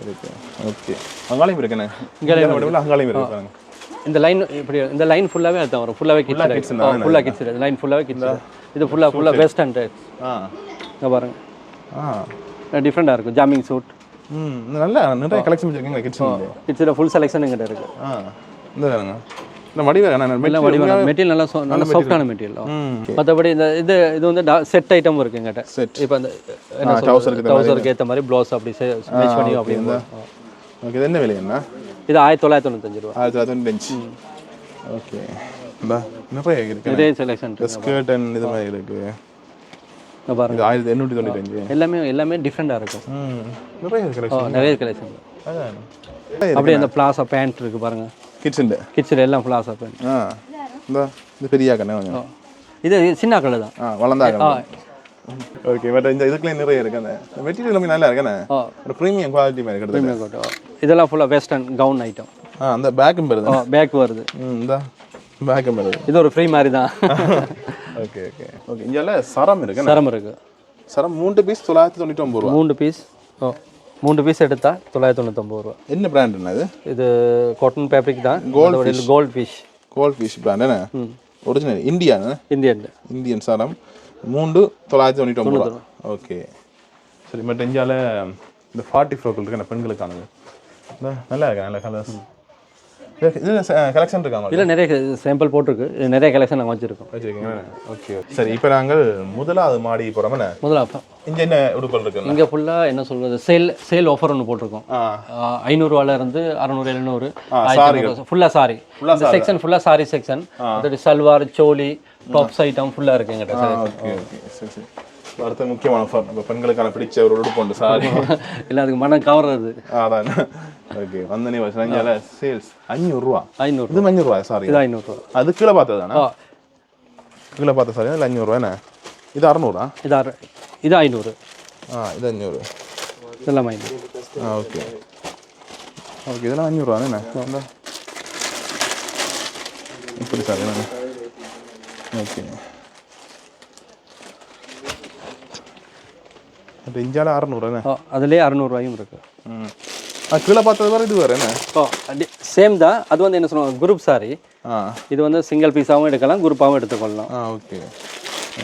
Speaker 2: இருக்கு. ஓகே, அங்காலையும் இருக்குண்ணே. அங்காலையும் இருக்கு.
Speaker 1: இந்த லைன் இப்படி இந்த லைன் ஃபுல்லாகவே அதுதான் வரும். ஃபுல்லாகவே கிட்ஸ், ஃபுல்லாக கிட்ஸ். லைன் ஃபுல்லாகவே கிட்ஸ். இது ஃபுல்லாக வெஸ்டர்ன் டைப்ஸ். இங்கே பாருங்க, டிஃப்ரெண்டாக இருக்கும். ஜாமிங் சூட்.
Speaker 2: நல்லா நிறைய கலெக்ஷன் வச்சிருக்கீங்க
Speaker 1: கிட்ஸில் ஃபுல் செலெக்ஷன் எங்கிட்ட இருக்கு.
Speaker 2: இந்த வேணுங்க, இந்த மெட்டீரியல் நல்லா
Speaker 1: சாஃப்டான மெட்டீரியல். மற்றபடி இந்த இது வந்து செட் ஐட்டம் இருக்கு எங்கிட்ட. இப்போ இந்த டவுசருக்கு ஏற்ற மாதிரி ப்ளவுஸ் அப்படி மேட்ச் பண்ணி அப்படி.
Speaker 2: ஓகே, இது என்ன விலையா?
Speaker 1: இது 1995 ரூபா.
Speaker 2: 1995. ஓகே, நிறைய இருக்கு.
Speaker 1: நிறைய செலெக்ஷன்
Speaker 2: ஸ்கர்ட் அண்ட் இது மாதிரி இருக்கு.
Speaker 1: பாருங்க,
Speaker 2: 1895.
Speaker 1: எல்லாமே டிஃப்ரெண்டாக இருக்கும்.
Speaker 2: நிறைய
Speaker 1: கலெக்ஷன். அப்படியே அந்த பிளாசா பேண்ட் இருக்கு பாருங்க. கிட்ஸில் எல்லாம் பிளாசா பேண்ட்.
Speaker 2: இந்த பெரிய கண்ணு கொஞ்சம்.
Speaker 1: இது சின்ன கல்லு தான்,
Speaker 2: வளர்ந்தாங்க. ஓகே, பட் இந்த இதுக்குள்ள நிறைய இருக்கு. அந்த மெட்டீரியல் ரொம்ப நல்லா இருக்குண்ணே. ஒரு ப்ரீமியம் குவாலிட்டி மாதிரி கிடையாது.
Speaker 1: இதெல்லாம் ஃபுல்லாக வெஸ்டர்ன் கவுன் ஐட்டம்.
Speaker 2: அந்த பேக்கும் வருது.
Speaker 1: பேக் வருது.
Speaker 2: இந்த பேக்கும் வருது.
Speaker 1: இது ஒரு ஃப்ரீ மாதிரி தான்.
Speaker 2: Okay okay okay. இங்கே சரம் இருக்கு. சரம் 3 பீஸ் 999 ரூபா.
Speaker 1: 3 பீஸ் எடுத்தா 999 ரூபா.
Speaker 2: என்ன பிராண்டுண்ணா இது?
Speaker 1: இது காட்டன் ஃபேப்ரிக் தான். கோல்ட் ஃபிஷ் பிராண்ட் என்ன? ஒரிஜினல் இந்தியன் சரம் 3,999 ரூபா. ஓகே சரி. பட் இந்தியாவில் இந்த 40 ஃப்ரோக்கள் இருக்கு, பெண்களுக்கானது. நல்லா இருக்கு, நல்ல கலர்ஸ். இது கலெக்ஷன் இருக்காங்க. இல்லை, நிறைய சாம்பிள் போட்டிருக்கு. நிறைய கலெக்ஷன் நாங்கள் வச்சுருக்கீங்க.
Speaker 2: ஓகே சரி. இப்போ நாங்கள் முதலாவது மாடி போகிறோம்னா இங்கே என்ன உடுப்பல் இருக்கு?
Speaker 1: இங்கே ஃபுல்லாக என்ன சொல்கிறது, சேல் ஆஃபர் ஒன்று போட்டிருக்கோம். 500 ரூபாயிலிருந்து 600, 700 ஃபுல்லாக சாரி. இந்த செக்ஷன் ஃபுல்லாக சாரி செக்ஷன். சல்வார், சோலி, டாப்ஸ் ஐட்டம் ஃபுல்லாக இருக்கு எங்கிட்ட.
Speaker 2: ஓகே ஓகே சரி சரி. அடுத்த முக்கியமான ஆஃபர், இப்போ பெண்களுக்கான பிடிச்ச ஒரு உடுப்பு உண்டு சாரி.
Speaker 1: இல்லை, அதுக்கு மனம் கவர்றது.
Speaker 2: அதான். ஓகே, வந்தனே வச்சுருந்தால சேல்ஸ் 500 ரூபா. இது 500 ரூபா சாரி.
Speaker 1: இது 500 ரூபா. அது
Speaker 2: கீழே பார்த்தது தானே? கீழே பார்த்த சாரி இல்லை 500 ரூபா. என்ன இது 600?
Speaker 1: இது 500.
Speaker 2: இது 500.
Speaker 1: இதெல்லாம் 500.
Speaker 2: Okay okay. இதெல்லாம் 500 ரூபா என்ன? இப்படி சார் என்ன? ஓகே. இப்போ இந்தியாவில் 600.
Speaker 1: அதுலேயே 600 ரூபாயும் இருக்கு.
Speaker 2: கீழே பார்த்தது வேறு, இது வேறு என்ன?
Speaker 1: சேம் தான். அது வந்து என்ன சொல்லுவாங்க, குரூப் சாரி. இது வந்து சிங்கிள் பீஸாகவும் எடுக்கலாம், குரூப்பாகவும் எடுத்துக்கொள்ளலாம்.
Speaker 2: Okay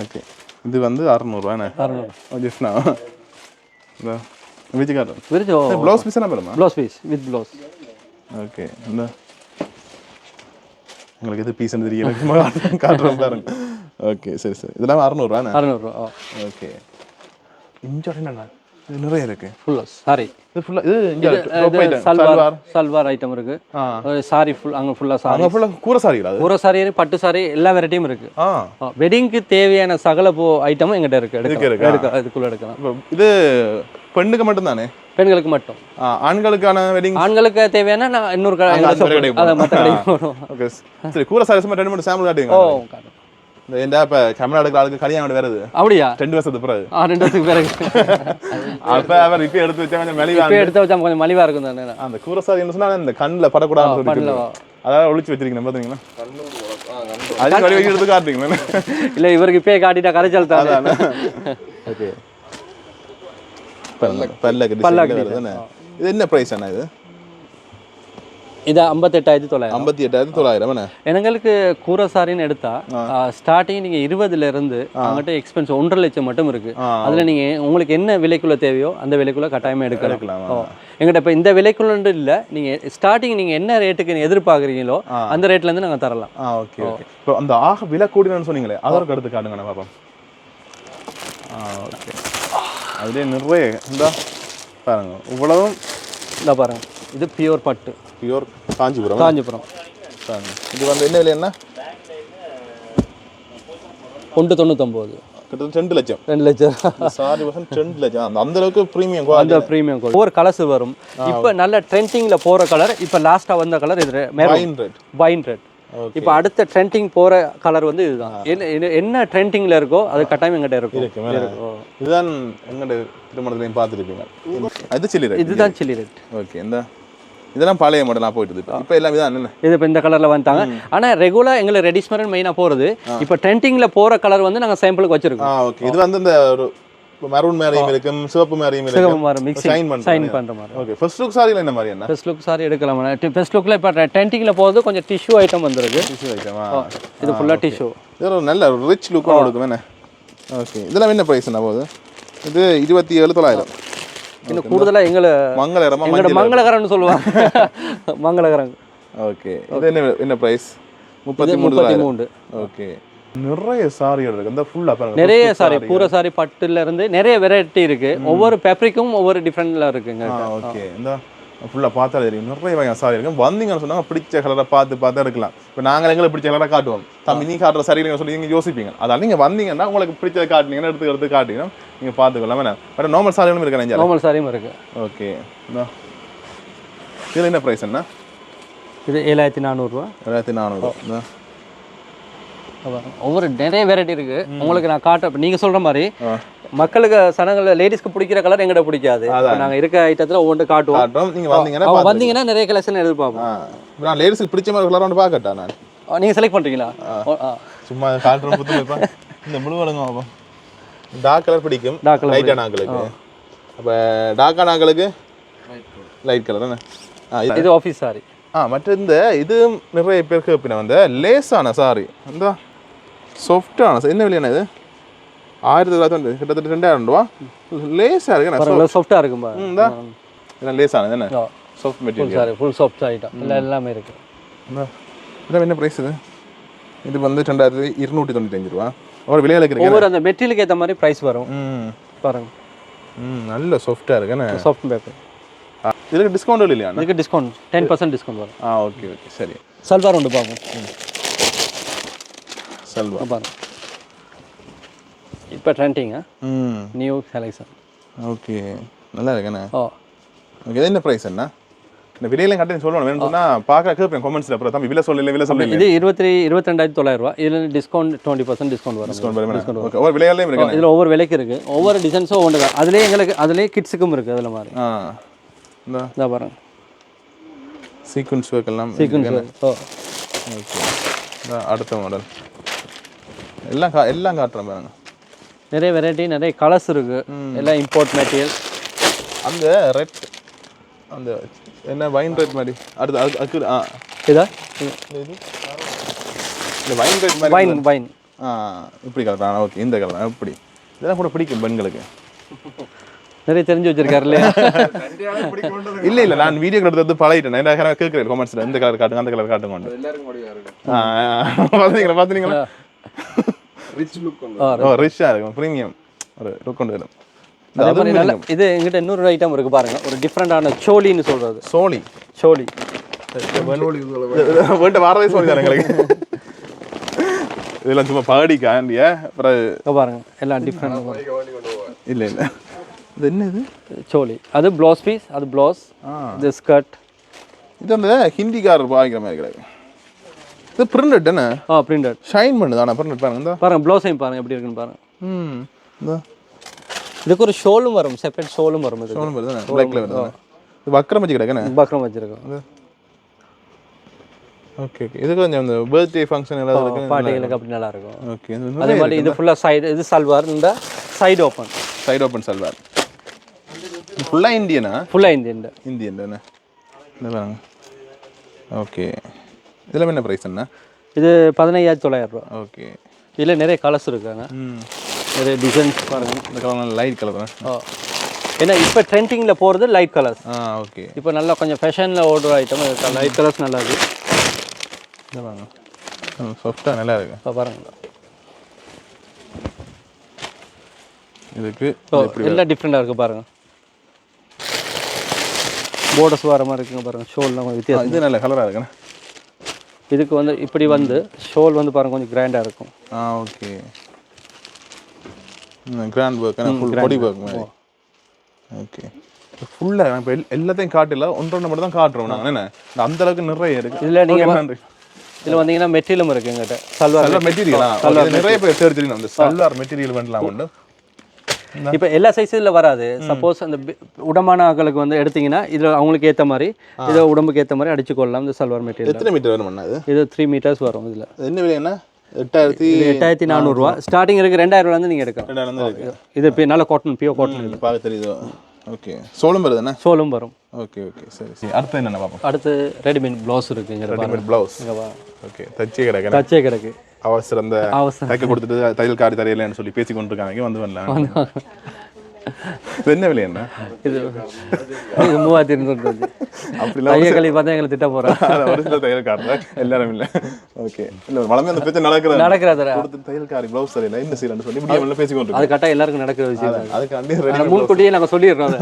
Speaker 2: okay. இது வந்து 600 ரூபா என்ன? 600 ஜிஸ்னா ப்ளவுஸ் பீஸ் என்ன பெருமா?
Speaker 1: Blouse piece with blouse.
Speaker 2: Okay. இந்த உங்களுக்கு எது பீஸ் தெரியல, காட்டுறோம் பாருங்க. ஓகே சரி சரி. இதெல்லாம் 600 ரூபா.
Speaker 1: 600 ரூபா.
Speaker 2: ஓகே. இங்கே என்னண்ணா இது நிறைய இருக்கு.
Speaker 1: ஃபுல்லாக சாரி.
Speaker 2: இது ஃபுல்லாக இது
Speaker 1: சல்வார் ஐட்டம் இருக்கு. சாரி அங்கே ஃபுல்லாக சாரி.
Speaker 2: அங்கே ஃபுல்லாக கூரை சாரிங்களா?
Speaker 1: கூரை சாரி, பட்டு சாரி, எல்லா வெரைட்டியும் இருக்கு. வெட்டிங்க்கு தேவையான சகல ஐட்டமும் எங்கிட்ட இருக்கு. இதுக்குள்ள எடுக்கலாம்.
Speaker 2: இது பெண்ணுக்கு மட்டும் தானே?
Speaker 1: பெண்களுக்கு மட்டும்.
Speaker 2: ஆண்களுக்கான வெட்டிங்,
Speaker 1: ஆண்களுக்கு தேவையான நான் இன்னொரு
Speaker 2: கூரை சாரி சும்மா 2 சாம்பிள் காட்டுங்க. இந்த இப்போ கேமரா எடுக்கிற ஆளுக்கு கல்யாணம் வருது.
Speaker 1: அப்படியா?
Speaker 2: 2 வருஷத்துக்கு பிறகு.
Speaker 1: 2 வருஷத்துக்கு பிறகு.
Speaker 2: அப்போ அவர் இப்போ எடுத்து வச்சா கொஞ்சம் மலிவா,
Speaker 1: எடுத்து வச்சா கொஞ்சம் மலிவா இருக்கும் தானே.
Speaker 2: அந்த கூரசாரி என்ன சொன்னா இந்த கண்ணில் படக்கூடாதுன்னு சொல்லி அதாவது ஒழிச்சு வச்சிருக்கீங்க பார்த்தீங்களா? அது வழி வச்சு எடுத்து காட்டுறீங்களா?
Speaker 1: இல்லை, இவருக்கு இப்பயே காட்டிட்டா கரைச்சல் தான்.
Speaker 2: ஓகே. பல்லக்கு இது என்ன ப்ரைஸ் அண்ணா?
Speaker 1: இது 58,900.
Speaker 2: 58,900.
Speaker 1: எங்களுக்கு கூரை சாரின்னு எடுத்தா ஸ்டார்டிங் நீங்க 20ல இருந்து அங்கிட்ட எக்ஸ்பென்ஸ் 1.5 லட்சம் மட்டும் இருக்கு. அதுல நீங்க உங்களுக்கு என்ன விலைக்குள்ள தேவையோ அந்த விலைக்குள்ள கட்டாயமா எடுக்கலாம். எங்கிட்ட இப்ப இந்த விலைக்குள்ள இல்ல, நீங்க ஸ்டார்டிங் நீங்க என்ன ரேட்டுக்கு எதிர்பார்க்குறீங்களோ அந்த ரேட்ல இருந்து நாங்க தரலாம்.
Speaker 2: Okay okay. இப்போ அந்த ஆக விலை கூடினு சொன்னீங்களே, அதற்கு அடுத்து காட்டுங்க நான் பாப்போம். ஓகே. அதுலேயே நிறைய இந்த பாருங்க, இவ்வளவும்
Speaker 1: இந்த பாருங்க. இது பியூர் பட்டு,
Speaker 2: பியூர் காஞ்சிபுரம்.
Speaker 1: காஞ்சிபுரம்.
Speaker 2: இது வந்து என்ன விலை? என்ன
Speaker 1: 199
Speaker 2: கிட்டத்தட்ட 2 லட்சம்
Speaker 1: 2 லட்சம்
Speaker 2: சாரி வசன் 2 லட்சம் அந்த அளவுக்கு ப்ரீமியம்
Speaker 1: அந்த
Speaker 2: குவாலிட்டி
Speaker 1: ப்ரீமியம் கலர் ஒவ்வொரு கலர்ஸ் வரும் இப்போ நல்ல ட்ரெண்டிங்கில் போகிற கலர் இப்போ லாஸ்ட்டாக வந்த கலர் இது
Speaker 2: வைன் ரெட்
Speaker 1: வைன் ரெட் இப்போ அடுத்த ட்ரெண்டிங் போகிற கலர் வந்து இதுதான் என்ன ட்ரெண்டிங்கில் இருக்கோ அது கட்டாயம் எங்கிட்ட இருக்கும்
Speaker 2: இதுதான் எங்கிட்ட திருமணத்துலையும் பார்த்துருப்பீங்க அது சில்லி ரெட்
Speaker 1: இதுதான் சில்லி ரெட்
Speaker 2: ஓகே இந்த இதெல்லாம் பழைய மாடலாக போயிட்டு இப்போ எல்லாமே தான் என்ன
Speaker 1: இது இப்போ இந்த கலரில் வந்துட்டாங்க ஆனால் ரெகுலராக எங்களை ரெடிஸ்மரன் மெயினாக போகிறது இப்போ ட்ரெண்டிங்கில் போகிற கலர் வந்து நாங்கள் சாம்பிளுக்கு வச்சிருக்கோம்
Speaker 2: ஓகே இது வந்து இந்த ஒரு மரூன் மேரியும் இருக்கும் சிவப்பு மேரியும் இருக்கும் ஷைன் பண்ணுற மாதிரி ஓகே ஃபர்ஸ்ட் லுக் சாரியில் என்ன மாதிரி என்ன
Speaker 1: ஃபர்ஸ்ட் லுக் சாரி எடுக்கலாம் ஃபர்ஸ்ட் லுக்கில் இப்போ ட்ரெண்டிங்கில் போகிறது கொஞ்சம் டிஷ்யூ ஐட்டம் வந்துருக்கு
Speaker 2: டிஷ்யூ ஐட்டமா
Speaker 1: இது ஃபுல்லாக டிஷ்யூ
Speaker 2: இது ஒரு நல்ல ரிச் லுக்கும் கொடுக்கும் என்ன ஓகே இதெல்லாம் என்ன ப்ரைஸ் என்ன போகுது இது 27,900
Speaker 1: இன்னும் கூடுதலாக எங்களோட மங்களகரம்னு சொல்லுவாங்க மங்களகரம்
Speaker 2: ஓகே இது என்ன பிரைஸ் 33 ஓகே நிறைய சாரிகள் இருக்கு அந்த ஃபுல்லா பாருங்க
Speaker 1: நிறைய சாரி பூர சாரி பட்டுல இருந்து நிறைய வெரைட்டி இருக்கு ஒவ்வொரு ஃபேப்ரிக்கும் ஒவ்வொரு டிஃபரெண்ட்ல இருக்குங்க
Speaker 2: ஓகே இந்த ஃபுல்லா பார்த்தா தெரியும் நிறைய வகையான சாரி இருக்கு வந்தீங்கன்னு சொன்னாங்க பிடிச்ச கலரை பார்த்து எடுக்கலாம் இப்போ நாங்கள் எங்களுக்கு பிடிச்ச கலரை காட்டுவோம் தம்பி நீ காட்டுற சரியில்லைங்க சொல்லி நீங்கள் யோசிப்பீங்க அதால் நீங்கள் வந்தீங்கன்னா உங்களுக்கு பிடிச்சதை காட்டினீங்கன்னா எடுத்து காட்டிங்கன்னா நீங்கள் பார்த்துக்கலாம் என்ன பட் நார்மல் சாரியும் இருக்கு
Speaker 1: நார்மல் சாரியும் இருக்கு
Speaker 2: ஓகே இதில் என்ன ப்ரைஸ் என்ன
Speaker 1: இது 7,400
Speaker 2: 7,400
Speaker 1: ஒவ்வொரு நிறைய வெரைட்டி இருக்கு உங்களுக்கு நான் காட்ட நீங்க சொல்ற மாதிரி மக்களுக்கு சனங்கள லேடிஸ்க்கு பிடிக்கிற கலர் எங்கிட்ட பிடிக்காது நாங்க இருக்க ஐட்டத்துல ஒவ்வொன்று காட்டுவோம்
Speaker 2: நீங்க
Speaker 1: வந்தீங்கன்னா நிறைய கலெக்ஷன் எதிர்பார்ப்போம்
Speaker 2: நான் லேடிஸ்க்கு பிடிச்ச மாதிரி கலர் ஒன்று பார்க்கட்டா நான்
Speaker 1: நீங்க செலக்ட் பண்றீங்களா
Speaker 2: சும்மா காட்டுறோம் புத்து இந்த முழு வழங்க டார்க் கலர் பிடிக்கும் லைட்டான ஆங்களுக்கு அப்போ டார்க்கான ஆங்களுக்கு லைட் கலர் தானே
Speaker 1: இது ஆஃபீஸ் சாரி
Speaker 2: மற்ற இந்த இது நிறைய பேருக்கு எப்படின்னா வந்து லேஸான சாரி இந்த சாஃப்டான என்ன விலையான இது 1900 கிட்டத்தட்ட 2000 ரூபா லேஸாக இருக்கு
Speaker 1: சாஃப்டாக இருக்கும்பா
Speaker 2: இதெல்லாம் லேஸானது என்ன soft material
Speaker 1: sorry full soft item எல்லாமே இருக்கு
Speaker 2: இதான் என்ன ப்ரைஸ் இது வந்து 2295 ரூபா ஒரு விலையில இருக்கு
Speaker 1: ஒவ்வொரு அந்த மெட்டீரியலுக்கு ஏற்ற மாதிரி ப்ரைஸ் வரும் பாருங்க
Speaker 2: நல்ல சாஃப்டாக இருக்குண்ணே
Speaker 1: சாஃப்ட் பேப்பர்
Speaker 2: இதுக்கு டிஸ்கவுண்ட் இல்லையா
Speaker 1: இதுக்கு டிஸ்கவுண்ட் 10% டிஸ்கவுண்ட் வரும்
Speaker 2: ஓகே சரி
Speaker 1: சல்வார் ஒன்று பார்ப்போம்
Speaker 2: சல்வார்
Speaker 1: பாருங்க இப்போ ட்ரெண்டிங்கா நியூ கலெக்ஷன்
Speaker 2: ஓகே நல்லா இருக்குண்ணே ஓகே இது என்ன ப்ரைஸ் என்ன இந்த விலையெல்லாம் கட்டணம் சொல்லணும் வேணும்னு சொன்னால் பார்க்க கேட்பேன் கமெண்ட்ஸில் அப்புறம் தம்பி விலை சொல்லல
Speaker 1: இது 22,900 ரூபா இதில் டிஸ்கவுண்ட் 20% டிஸ்கவுண்ட் வரும்
Speaker 2: டிஸ்கவுண்ட் ஓகே ஒவ்வொரு விலையாலையும் இருக்கு
Speaker 1: இதில் ஒவ்வொரு விலைக்கு இருக்குது ஒவ்வொரு டிசைன்ஸும் ஒன்று தான் அதுலேயே கிட்ஸுக்கும் இருக்குது அதில் மாதிரி இந்த பாருங்க
Speaker 2: சீக்வன்ஸ் ஒர்க் எல்லாம் ஓகே அடுத்த மாடல் எல்லாம் காட்டுறேன் பாருங்க
Speaker 1: நிறைய வெரைட்டி நிறைய கலர்ஸ் இருக்கு எல்லாம் இம்போர்ட் மெட்டீரியல்
Speaker 2: அந்த ரெட் அந்த என்ன வைன் ரெட் மாதிரி அடுத்து
Speaker 1: இதா
Speaker 2: இந்த வைன் ரெட் மாதிரி
Speaker 1: வைன்
Speaker 2: இப்படி கலர் ஓகே இந்த கலர் இப்படி இதெல்லாம் கூட பிடிக்கும் பெண்களுக்கு
Speaker 1: நிறைய தெரிஞ்சு வச்சிருக்காரு இல்லையா
Speaker 2: இல்ல நான் வீடியோ எடுத்து பழகிட்டேன் நான் கேட்குறேன் கமெண்ட்ஸ்ல இந்த கலர் காட்டுங்க அந்த கலர் காட்டுங்க பாத்தீங்களா ரிச் லுக் ரிச்சா இருக்கும் ப்ரீமியம் ஒரு லுக் கொண்டு வரும்
Speaker 1: இது எங்கிட்ட இன்னொரு ஐட்டம் இருக்கு பாருங்க ஒரு டிஃப்ரெண்டான சோலின்னு சொல்றது சோலி
Speaker 2: வீட்டை வாரதே சோலி தான் எங்களுக்கு இதெல்லாம் சும்மா பாடிக்காண்டிய
Speaker 1: பாருங்க எல்லாம் டிஃப்ரெண்ட்
Speaker 2: இல்ல இது என்ன இது
Speaker 1: சோலி அது ப்ளவுஸ் பீஸ் அது ப்ளவுஸ் இது ஸ்கர்ட்
Speaker 2: இது அந்த ஹிந்திக்காரர் பாய்க்கிற மாதிரி கிடையாது இது பிரிண்டட் என்ன
Speaker 1: பிரிண்டட்
Speaker 2: ஷைன் பண்ணுது ஆனால் பிரிண்டட் பாருங்க
Speaker 1: பாருங்க ப்ளவுஸையும் பாருங்க எப்படி இருக்குன்னு பாருங்க இதுக்கு ஒரு ஷோலும் வரும் செப்பரேட் ஷோலும் வரும் இது
Speaker 2: ஷோலும் வருது பிளாக் கலர் இது வக்ரம் வச்சு கிடக்குண்ணே
Speaker 1: வக்ரம் வச்சிருக்கோம்
Speaker 2: ஓகே இது கொஞ்சம் இந்த பர்த்டே ஃபங்க்ஷன் எல்லாம் இருக்கு
Speaker 1: பார்ட்டிகளுக்கு அப்படி நல்லா இருக்கும்
Speaker 2: ஓகே
Speaker 1: அதே மாதிரி இது ஃபுல்லா சைடு இது சல்வார் இந்த சைடு ஓப்பன்
Speaker 2: சல்வார் ஃபுல்லா இந்தியனா
Speaker 1: ஃபுல்லா இந்தியன்
Speaker 2: தானே இந்த பாருங்க ஓகே இதெல்லாம் என்ன ப்ரைஸ் என்ன
Speaker 1: இது 15,900 ரூபா
Speaker 2: ஓகே
Speaker 1: இதில் நிறைய கலர்ஸ் இருக்காங்க நிறைய டிசைன்ஸ் பாருங்க
Speaker 2: இந்த கலர் லைட் கலர் தான்
Speaker 1: ஏன்னா இப்போ ட்ரெண்டிங்கில் போகிறது லைட் கலர்ஸ்
Speaker 2: ஓகே
Speaker 1: இப்போ நல்லா கொஞ்சம் ஃபேஷனில் ஓடுற ஐட்டம் லைட் கலர்ஸ் நல்லா இருக்கு
Speaker 2: இதை பாருங்க சாஃப்டாக நல்லா இருக்கு
Speaker 1: பாருங்க
Speaker 2: இதுக்கு
Speaker 1: எல்லாம் டிஃப்ரெண்டாக இருக்குது பாருங்க போர்டர்ஸ் வர மாதிரி இருக்குங்க பாருங்க ஷோல்லாம் வித்தியாசம்
Speaker 2: இது நல்ல கலராக இருக்குண்ணே
Speaker 1: இதுக்கு வந்து இப்படி வந்து ஷோல் வந்து பாருங்க கொஞ்சம் கிராண்டாக இருக்கும்
Speaker 2: okay grand work full body work மாதிரி. ஓகே ஃபுல்லாக இப்போ எல்லாத்தையும் காட்டில ஒன்று மட்டும் தான் காட்டுறோம் நாங்கள் என்ன அந்த அளவுக்கு நிறைய இருக்குது.
Speaker 1: இதில் நீங்கள் இதில் வந்தீங்கன்னா மெட்டீரியலும் இருக்குது எங்கிட்ட.
Speaker 2: சல்வார் மெட்டீரியலா நிறைய பேர் தெரிஞ்சிருக்கணும் அந்த சல்வார் மெட்டீரியல் பண்ணலாம் உண்டு.
Speaker 1: இப்போ எல்லா சைஸில் வராது. சப்போஸ் அந்த உடம்பான ஆக்களுக்கு வந்து எடுத்தீங்கன்னா இதில் அவங்களுக்கு ஏற்ற மாதிரி இதை உடம்புக்கு ஏற்ற மாதிரி அடிச்சு கொள்ளலாம். இந்த சல்வார் மெட்டீரியல்
Speaker 2: எத்தனை மீட்டர் வேணும்
Speaker 1: இது 3 meters வரும். இதில்
Speaker 2: என்ன விலை என்ன
Speaker 1: 8400 ரூபா ஸ்டார்டிங் இருக்குது. 2000 ரூபாலேருந்து நீங்கள் எடுக்கலாம். இது இப்போ நல்ல காட்டன் பியூர் காட்டன்
Speaker 2: பார்க்க தெரியுதோ. ஓகே சோலும் வருதுண்ணா?
Speaker 1: சோலும் வரும்.
Speaker 2: ஓகே ஓகே சரி சரி. அடுத்து என்னென்ன பார்ப்போம்?
Speaker 1: அடுத்து ரெடிமேட் ப்ளவுஸ் இருக்குங்க.
Speaker 2: Readymade blouse. ஓகே தச்சே கிடக்கு.
Speaker 1: தச்சே கிடக்கு.
Speaker 2: அவசரம் அந்த தைக்க கொடுத்துட்டு தையல் காரி தரையிலன்னு சொல்லி பேசி கொண்டு இருக்காங்க. வந்து வரலாம். இது என்ன விலை என்ன?
Speaker 1: இது 3200. அப்படிலாம் தையல் கல்வி பார்த்தா எங்களை திட்ட போகிறேன்.
Speaker 2: வருஷத்தில் தையல் காட்டுற எல்லாரும் இல்லை. ஓகே இல்லை வளமே அந்த பிரச்சனை நடக்கிறது கொடுத்து தையல் காரி ப்ளவுஸ் சரியில்லை இந்த சீரன்னு சொல்லி இப்படி பேசி கொண்டு
Speaker 1: அது கரெக்டாக எல்லாருக்கும் நடக்கிற விஷயம்.
Speaker 2: அதுக்கு
Speaker 1: முன்கூட்டியே நாங்கள் சொல்லிடுறோம்.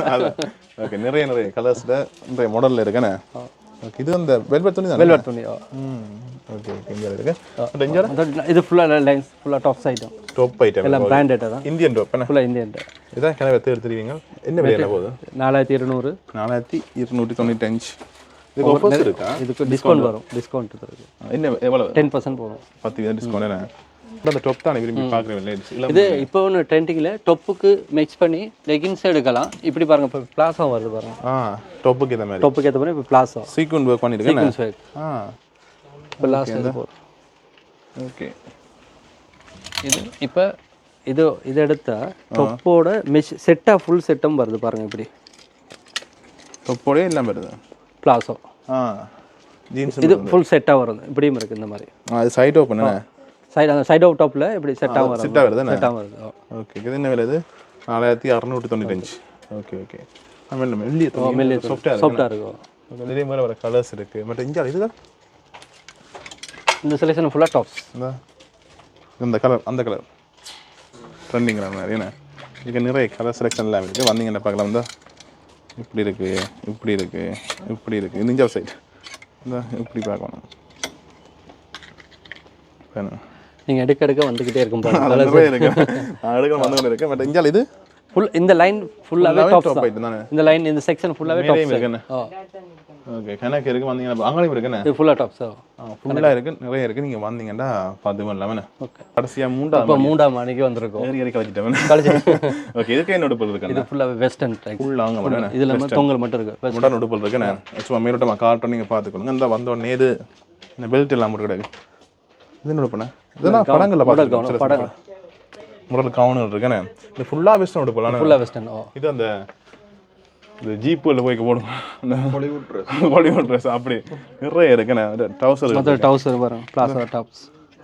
Speaker 2: ஓகே நிறைய கலர்ஸில் நிறைய மாடலில் இருக்கேண்ணே. ஓகே இது அந்த வெல்வெட் துணி தான்.
Speaker 1: வெல்வெட் துணி.
Speaker 2: ஓகே ஓகே இங்கே இருக்கு.
Speaker 1: இது ஃபுல்லாக லைன்ஸ் ஃபுல்லாக டாப்ஸ் ஐட்டம்.
Speaker 2: டாப் ஐட்டம்
Speaker 1: எல்லாம் பிராண்டட் தான்.
Speaker 2: இந்தியன் டாப் என்ன?
Speaker 1: ஃபுல்லாக இந்தியன்.
Speaker 2: இதான் கிணறு எடுத்துருவீங்க. என்ன விலை என்ன போகுது?
Speaker 1: 4200.
Speaker 2: 4295. இதுக்கு ஆஃபர்ஸ் இருக்கா?
Speaker 1: இதுக்கு டிஸ்கவுண்ட் வரும். டிஸ்கவுண்ட் இருக்கு.
Speaker 2: என்ன எவ்வளோ?
Speaker 1: 10% போகும்.
Speaker 2: 10% டிஸ்கவுண்ட் என்ன? அந்த டாப் தான் விரும்பி பார்க்குறேன்.
Speaker 1: இது இப்போ ஒன்று ட்ரெண்டிங்கில் டொப்புக்கு மிக்ஸ் பண்ணி லெகின்ஸ் எடுக்கலாம். இப்படி பாருங்க இப்போ பிளாஸா வருது பாருங்க.
Speaker 2: டொப்புக்கு ஏற்ற மாதிரி.
Speaker 1: டொப்புக்கு ஏற்ற மாதிரி இப்போ பிளாஸா
Speaker 2: சீக்வென்ஸ் ஒர்க் பண்ணியிருக்கேன்.
Speaker 1: Sequence work. இப்போ லாஸ்ட்
Speaker 2: ஓகே
Speaker 1: இது இப்போ இது எடுத்தா டொப்போட செட்டாக ஃபுல் செட்டும் வருது பாருங்க. இப்படி
Speaker 2: டொப்போடே எல்லாம் வருது.
Speaker 1: பிளாஸோ
Speaker 2: ஜீன்ஸ்
Speaker 1: இது ஃபுல் செட்டாக வருது. இப்படியும் இருக்குது இந்த மாதிரி.
Speaker 2: அது சைட் ஓப்பன்
Speaker 1: சைட் ஆஃப் டாப்பில் இப்படி செட்டாக வருது. செட்டாக வருது.
Speaker 2: ஓகே இது என்ன விலை? இது 4695. ஓகே ஓகே மெல்லிய
Speaker 1: சாஃப்டாக இருக்கும்.
Speaker 2: நிறைய மாதிரி வர கலர்ஸ் இருக்குது. பட் இங்கே இதுதான்
Speaker 1: இந்த செலெக்ஷன் ஃபுல்லாக டாப்ஸ்.
Speaker 2: இந்த கலர் அந்த கலர் ட்ரெண்டிங்கிற மாதிரி என்ன இங்கே நிறைய கலர் செலெக்ஷன் எல்லாம் இருக்குது. வந்தீங்கன்னா பார்க்கலாம். இந்த இப்படி இருக்குது இப்படி இருக்குது இப்படி இருக்குது. இந்த இஞ்சாவ் சைட் இந்த இப்படி பார்க்கணும்.
Speaker 1: நீங்கள் எடுக்க வந்துக்கிட்டே இருக்கும்
Speaker 2: நிறைய இருக்கு. நான் எடுக்க வந்து கொண்டு இருக்கேன். பட் இஞ்சால் இது
Speaker 1: ஃபுல் இந்த லைன் ஃபுல்லாகவே டாப் ஐட்டம் தானே. இந்த லைன் இந்த செக்ஷன் ஃபுல்லாகவே டாப் இருக்குன்னு.
Speaker 2: ஓகே கணக்கு இருக்குது. வந்தீங்கன்னா அங்கேயும் இருக்குண்ணே.
Speaker 1: இது ஃபுல்லாக டாப்ஸ்.
Speaker 2: ஃபுல்லாக இருக்குது நிறைய இருக்குது. நீங்கள் வந்தீங்கன்னா பார்த்து பண்ணலாமே. ஓகே கடைசியாக
Speaker 1: மூன்றாம் மணிக்கு வந்திருக்கோம்.
Speaker 2: ஏறி கழிச்சிட்டேன். ஓகே இதுக்கு என்ன உடுப்பல் இருக்கு?
Speaker 1: இது ஃபுல்லாக வெஸ்டர்ன் டைப்.
Speaker 2: ஃபுல்லாக அங்கே
Speaker 1: இதில் வந்து தொங்கல் மட்டும் இருக்குது.
Speaker 2: முடான் உடுப்பல் இருக்குண்ணே. சும்மா மேலோட்டமாக காட்டும். நீங்கள் பார்த்துக்கணுங்க. இந்த வந்தோடனே இது இந்த பெல்ட் எல்லாம் மட்டும் கிடையாது. இது என்ன உடுப்புண்ணே? இதெல்லாம் படங்களில் பார்த்து
Speaker 1: படம்
Speaker 2: முடல் கவுன் இருக்குண்ணே. இது ஃபுல்லாக வெஸ்டர்ன் உடுப்பல்.
Speaker 1: ஃபுல்லாக வெஸ்டர்ன்.
Speaker 2: இது அந்த இந்த ஜீப்பில் போய் போடும் அந்த பாலிவுட் ட்ரெஸ் அப்படி நிறைய இருக்குண்ணே.
Speaker 1: டவுசர் வரும் பிளாசா டாப்ஸ்.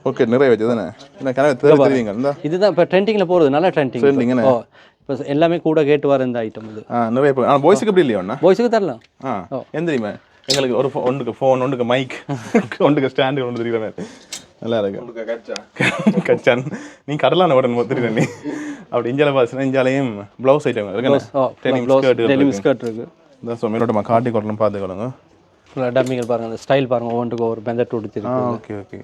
Speaker 2: ஓகே நிறைய வச்சு தானே என்ன கனவு தெரிவிங்க. இந்த
Speaker 1: இதுதான் இப்போ ட்ரெண்டிங்கில் போகிறது. நல்லா ட்ரெண்டிங்ண்ணே. இப்போ எல்லாமே கூட கேட்டு வர இந்த ஐட்டம் இது
Speaker 2: நிறைய. ஆனால் பாய்ஸுக்கு எப்படி இல்லையா?
Speaker 1: பாய்ஸுக்கு தரலாம்.
Speaker 2: எந்த தெரியுமா எங்களுக்கு ஒரு ஒன்றுக்கு ஃபோன் ஒன்றுக்கு மைக் ஒன்றுக்கு ஸ்டாண்டு ஒன்று தெரியுற மாதிரி நல்லா இருக்கு. கச்சான் நீ கடலான உடனே தெரியுற நீ அப்படி இஞ்சால பாசுனா இஞ்சாலையும் ப்ளவுஸ் ஐட்டம்
Speaker 1: இருக்கு. ஸ்கர்ட் இருக்கு.
Speaker 2: இந்த ஸோ மேலோட்டமாக காட்டி கொள்ளணும் பார்த்துக்கொள்ளுங்க.
Speaker 1: ஃபுல்லாக டம்மிங்கள் பாருங்க. அந்த ஸ்டைல் பாருங்க. ஒவ்வொன்றுக்கு ஒரு பெந்தட் உடுத்திருக்கு.
Speaker 2: ஓகே ஓகே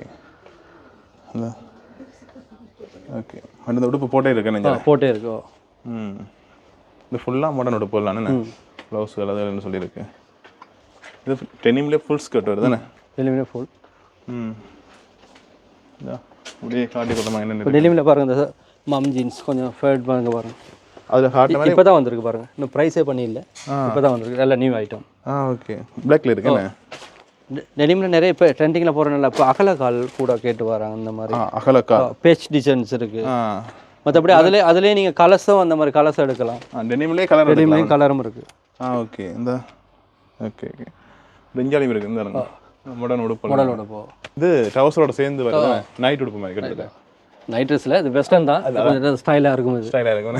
Speaker 2: ஓகே அந்த உடுப்பு போட்டே இருக்கேன்.
Speaker 1: போட்டே இருக்கு.
Speaker 2: இது ஃபுல்லாக மாடர்ன் உடுப்பு இல்லைன்னு ப்ளவுஸ் அதுன்னு சொல்லியிருக்கு. இது டெனிம்லேயே ஃபுல் ஸ்கர்ட் வருது தானே?
Speaker 1: டெனிம்லேயே ஃபுல்.
Speaker 2: அப்படியே காட்டி கொடுத்தோமா என்ன?
Speaker 1: டெனிமில் பாருங்க. இந்த மம் ஜீன்ஸ் கொஞ்சம் ஃபேட் பாருங்க பாருங்க.
Speaker 2: அதில் ஹார்ட்
Speaker 1: இப்போ தான் வந்திருக்கு பாருங்க. இன்னும் ப்ரைஸே பண்ணியில்லை. இப்போ தான் வந்திருக்கு. நல்ல நியூ ஐட்டம்.
Speaker 2: ஓகே பிளாக்ல இருக்குண்ணே.
Speaker 1: டெனிமில் நிறைய இப்போ ட்ரெண்டிங்கில் போகிறனால இப்போ அகலக்கால் கூட கேட்டு வராங்க. அந்த மாதிரி
Speaker 2: அகலக்கால்
Speaker 1: பேச் டிசைன்ஸ் இருக்குது. மற்றபடி அதிலே நீங்கள் கலர்ஸும் அந்த மாதிரி கலர்ஸ் எடுக்கலாம்.
Speaker 2: டெனிம்லேயே கலர்
Speaker 1: டெனிம்லேயும் கலரும் இருக்குது.
Speaker 2: ஓகே இந்த ஓகே ஓகே பெஞ்சாலியும் இருக்குது. இந்த மாடர்ன் உடுப்பு. இது டவுசரோட சேர்ந்து வருது. நைட் உடுப்பு மாதிரி கிடையாது.
Speaker 1: நைட் ட்ரெஸ்ஸில் இது வெஸ்டர்ன் தான். ஸ்டைலாக இருக்கும்.
Speaker 2: ஸ்டைலாக இருக்கும்.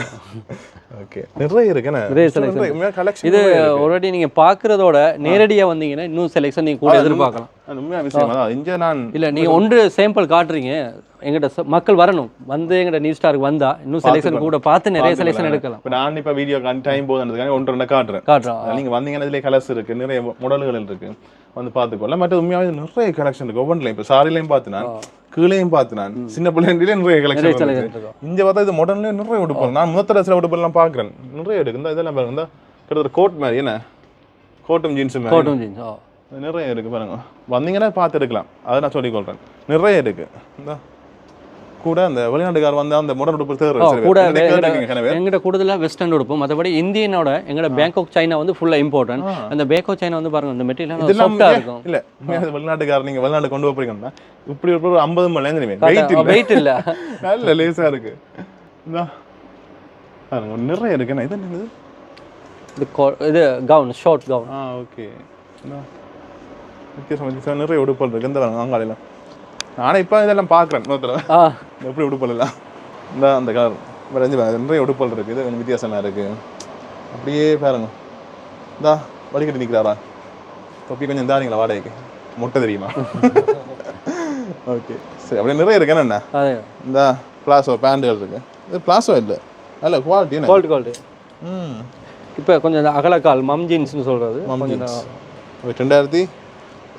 Speaker 2: ஓகே நிறைய இருக்குண்ணே.
Speaker 1: நிறைய செலெக்ஷன். இது ஆல்ரெடி நீங்கள் பார்க்குறதோட நேரடியாக வந்தீங்கன்னா இன்னும் செலெக்ஷன் நீங்கள் கூட எதிர்பார்க்கலாம்.
Speaker 2: உண்மையான விஷயம் அதான் இங்கே நான்
Speaker 1: இல்லை நீங்கள் ஒன்று சாம்பிள் காட்டுறீங்க எங்கிட்ட மக்கள் வரணும் வந்து எங்கிட்ட நியூ ஸ்டாருக்கு வந்தா இன்னும் செலெக்ஷன் கூட பார்த்து நிறைய செலெக்ஷன் எடுக்கலாம்.
Speaker 2: இப்போ நான் இப்போ வீடியோ டைம் போதுன்றதுக்காக ஒன்று ரெண்டு காட்டுறேன். நீங்கள் வந்தீங்கன்னா இதுலேயே கலர்ஸ் இருக்குது, நிறைய மாடல்கள் இருக்குது, வந்து பார்த்துக்கொள்ள. மற்ற உண்மையாகவே நிறைய கலெக்ஷன் இருக்குது ஒவ்வொன்றிலையும். இப்போ சாரிலையும் பார்த்து நான் கீழேயும் பார்த்து நான் சின்ன பிள்ளைங்களே நிறைய கலெக்ஷன் இருக்குது. இங்கே பார்த்தா இது மாடல்லையும் நிறைய உடுப்பு. நான் முதல் சில உடுப்பெல்லாம் பார்க்குறேன், நிறைய இருக்குது. இந்த இதெல்லாம் பாருங்க, இந்த கிட்டத்தட்ட கோட் மாதிரி என்ன கோட்டும் ஜீன்ஸு மாதிரி
Speaker 1: கோட்டும் ஜீன்ஸ்
Speaker 2: நிறைய இருக்குது பாருங்க. வந்தீங்கன்னா பார்த்து எடுக்கலாம், அதை நான் சொல்லிக்கொள்கிறேன். நிறைய இருக்குது. இந்த கூட அந்த வெளிநாட்டுக்கார் வந்து அந்த மாடல் உடுப்பு
Speaker 1: கூட எங்கிட்ட கூடுதலாக வெஸ்டர்ன் உடுப்பு. மற்றபடி இந்தியனோட எங்கட பேங்காக் சைனா வந்து ஃபுல்லாக இம்பார்ட்டன்ட். அந்த பேங்காக் சைனா வந்து பாருங்க இந்த மெட்டீரியல் சாஃப்டா இருக்கும்.
Speaker 2: இல்ல வெளிநாட்டுக்காரர் நீங்க வெளிநாட்டு கொண்டு போறீங்கன்னா இப்படி ஒரு 50 மணி நேரம்
Speaker 1: வெயிட் இல்ல
Speaker 2: நல்ல லேசா இருக்கு. நிறைய இருக்கு. இது என்னது?
Speaker 1: இது கவுன், ஷார்ட் கவுன்.
Speaker 2: ஓகே. வித்தியாசம் நிறைய உடுப்பல் இருக்கு. இந்த அங்காளில நானே இப்போ இதெல்லாம் பார்க்குறேன் எப்படி உடுப்பலாம். இந்த அந்த கலர் நிறைய உடுப்பல் இருக்குது. இது கொஞ்சம் வித்தியாசமாக இருக்குது. அப்படியே பாருங்க, இந்தா வடிகட்டி நிற்கிறாரா தொப்பி கொஞ்சம் இருந்தாருங்களா வாடகைக்கு முட்டை தெரியுமா? ஓகே சரி, அப்படியே நிறைய இருக்கு. என்னென்ன இந்த பிளாசோ பேண்டுகள் இருக்குது. இது பிளாசோ இல்லை, நல்ல குவாலிட்டி
Speaker 1: குவாலிட்டி. இப்போ கொஞ்சம் அகலக்கால் மம் ஜீன்ஸ்னு சொல்கிறது.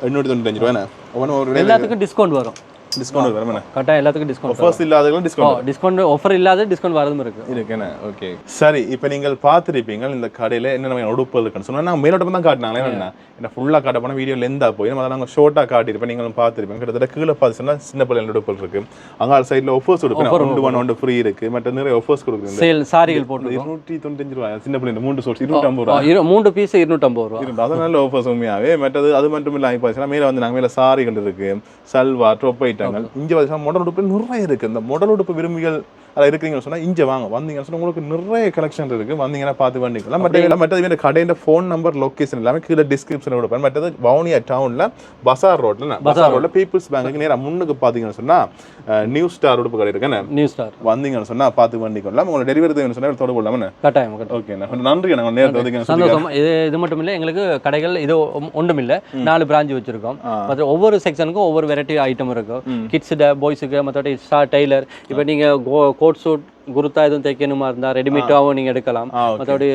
Speaker 2: 2895 ரூபாய்.
Speaker 1: எல்லாத்துக்கும் டிஸ்கவுண்ட் வரும்.
Speaker 2: டிஸ்கவுண்ட் வரும்
Speaker 1: கரெக்டாக எல்லாத்துக்கும் டிஸ்கவுண்ட்.
Speaker 2: ஆஃபர்ஸ் இல்லாதவங்களும்
Speaker 1: டிஸ்கவுண்ட் ஆஃபர் இல்லாத டிஸ்கவுண்ட் வரதும்
Speaker 2: இருக்குண்ணே. ஓகே சரி, இப்போ நீங்கள் பார்த்துருப்பீங்க இந்த கடையில் என்னென்ன உடுப்பு இருக்குன்னு சொன்னால் நான் மேலோட்டம் தான் காட்டினாங்களே. என்ன ஃபுல்லாக காட்ட போனால் வீடியோ லெந்தாக போய் நம்ம அதை நாங்கள் ஷோர்ட்டாக காட்டியிருப்பேன். நீங்களும் பார்த்துருப்பீங்க. கிட்டத்தட்ட கீழே பார்த்துச்சுன்னா சின்ன பிள்ளைங்க உடுப்பு இருக்குது. அங்கே சைடில் ஆஃபர்ஸ் கொடுப்பேன். 1 ஃப்ரீ இருக்குது. மற்ற நிறைய ஆஃபர்ஸ் கொடுக்குறேன்.
Speaker 1: சேல் சாரிகள் போட்டு
Speaker 2: 295 ரூபாய். சின்ன பிள்ளைங்க 3 சோர்ஸ் 250 ரூபாய்.
Speaker 1: 3 பீஸ் 250 ரூபாய்.
Speaker 2: அதனால ஆஃபர்ஸ் உண்மையாகவே. மற்றது அது மட்டும் இல்லை, ஆகிப்போச்சுன்னா மேலே வந்து நாங்கள் மேலே சாரிகள் இருக்குது, சல்வா ட்ரொப் ஐட்டங்கள். இங்கே வந்து மாடல் உடுப்பு நிறைய இருக்குது. இந்த மாடல் உடுப்பு விரும்பிகள் அதில் இருக்கிறீங்கன்னு சொன்னால் இங்கே வாங்க. வந்தீங்கன்னு சொன்னால் உங்களுக்கு நிறைய கலெக்ஷன் இருக்குது. வந்தீங்கன்னா பார்த்து பண்ணிக்கலாம். மற்றது கடையின் ஃபோன் நம்பர் லொக்கேஷன் எல்லாமே கீழே டிஸ்கிரிப்ஷனில் கொடுப்பேன். மற்றது வவுனியா டவுனில் பசார் ரோட்டில் பீப்புள்ஸ் பேங்க்கு நேராக முன்னுக்கு பார்த்தீங்கன்னு சொன்னால் நியூ ஸ்டார் உடுப்பு கடை இருக்குன்னு நியூ ஸ்டார் வந்தீங்கன்னு சொன்னால் பார்த்து பண்ணிக்கலாம். உங்களை டெலிவரி தேவைன்னு சொன்னால் தொடர்பு கொள்ளாமல்
Speaker 1: கட்டாயம்.
Speaker 2: ஓகே நன்றி. நாங்கள் நேரத்தை
Speaker 1: சந்தோஷம். இது மட்டும் இல்லை, எங்களுக்கு கடைகள் இது ஒன்றும் இல்லை, 4 பிரான்ச் வச்சிருக்கோம். மற்ற ஒவ்வொரு செக்ஷனுக்கும் ஒவ்வொரு வெரைட்டி ஐட்டம் இருக்கும். கிட்ஸுட பாய்ஸுக்கு மற்றபடி ஷார்ட் டெய்லர். இப்போ நீங்கள் கோட் சூட் குருத்தா எதுவும் தைக்கணுமா இருந்தால் ரெடிமேடாகவும் நீங்கள் எடுக்கலாம். மற்றபடி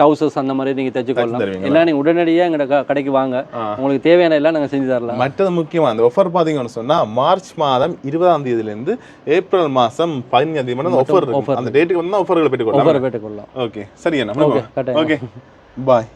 Speaker 1: டவுசர்ஸ் அந்த மாதிரி நீங்கள் தைச்சுக்கொள்ளலாம். எல்லாம் நீங்கள் உடனடியாக எங்களோட கடைக்கு வாங்க, உங்களுக்கு தேவையான எல்லாம் நாங்கள் செஞ்சு தரலாம்.
Speaker 2: மற்றது முக்கியமாக அந்த ஆஃபர் பார்த்தீங்கன்னு சொன்னால் மார்ச் மாதம் 20ஆம் தேதியிலேருந்து ஏப்ரல் மாதம் 15ஆம் தேதி ஆஃபர். அந்த டேட்டுக்கு வந்து ஆஃபர்களை பெற்றுக்கொள்ளலாம்.
Speaker 1: ஓகே
Speaker 2: சரியா? Okay bye.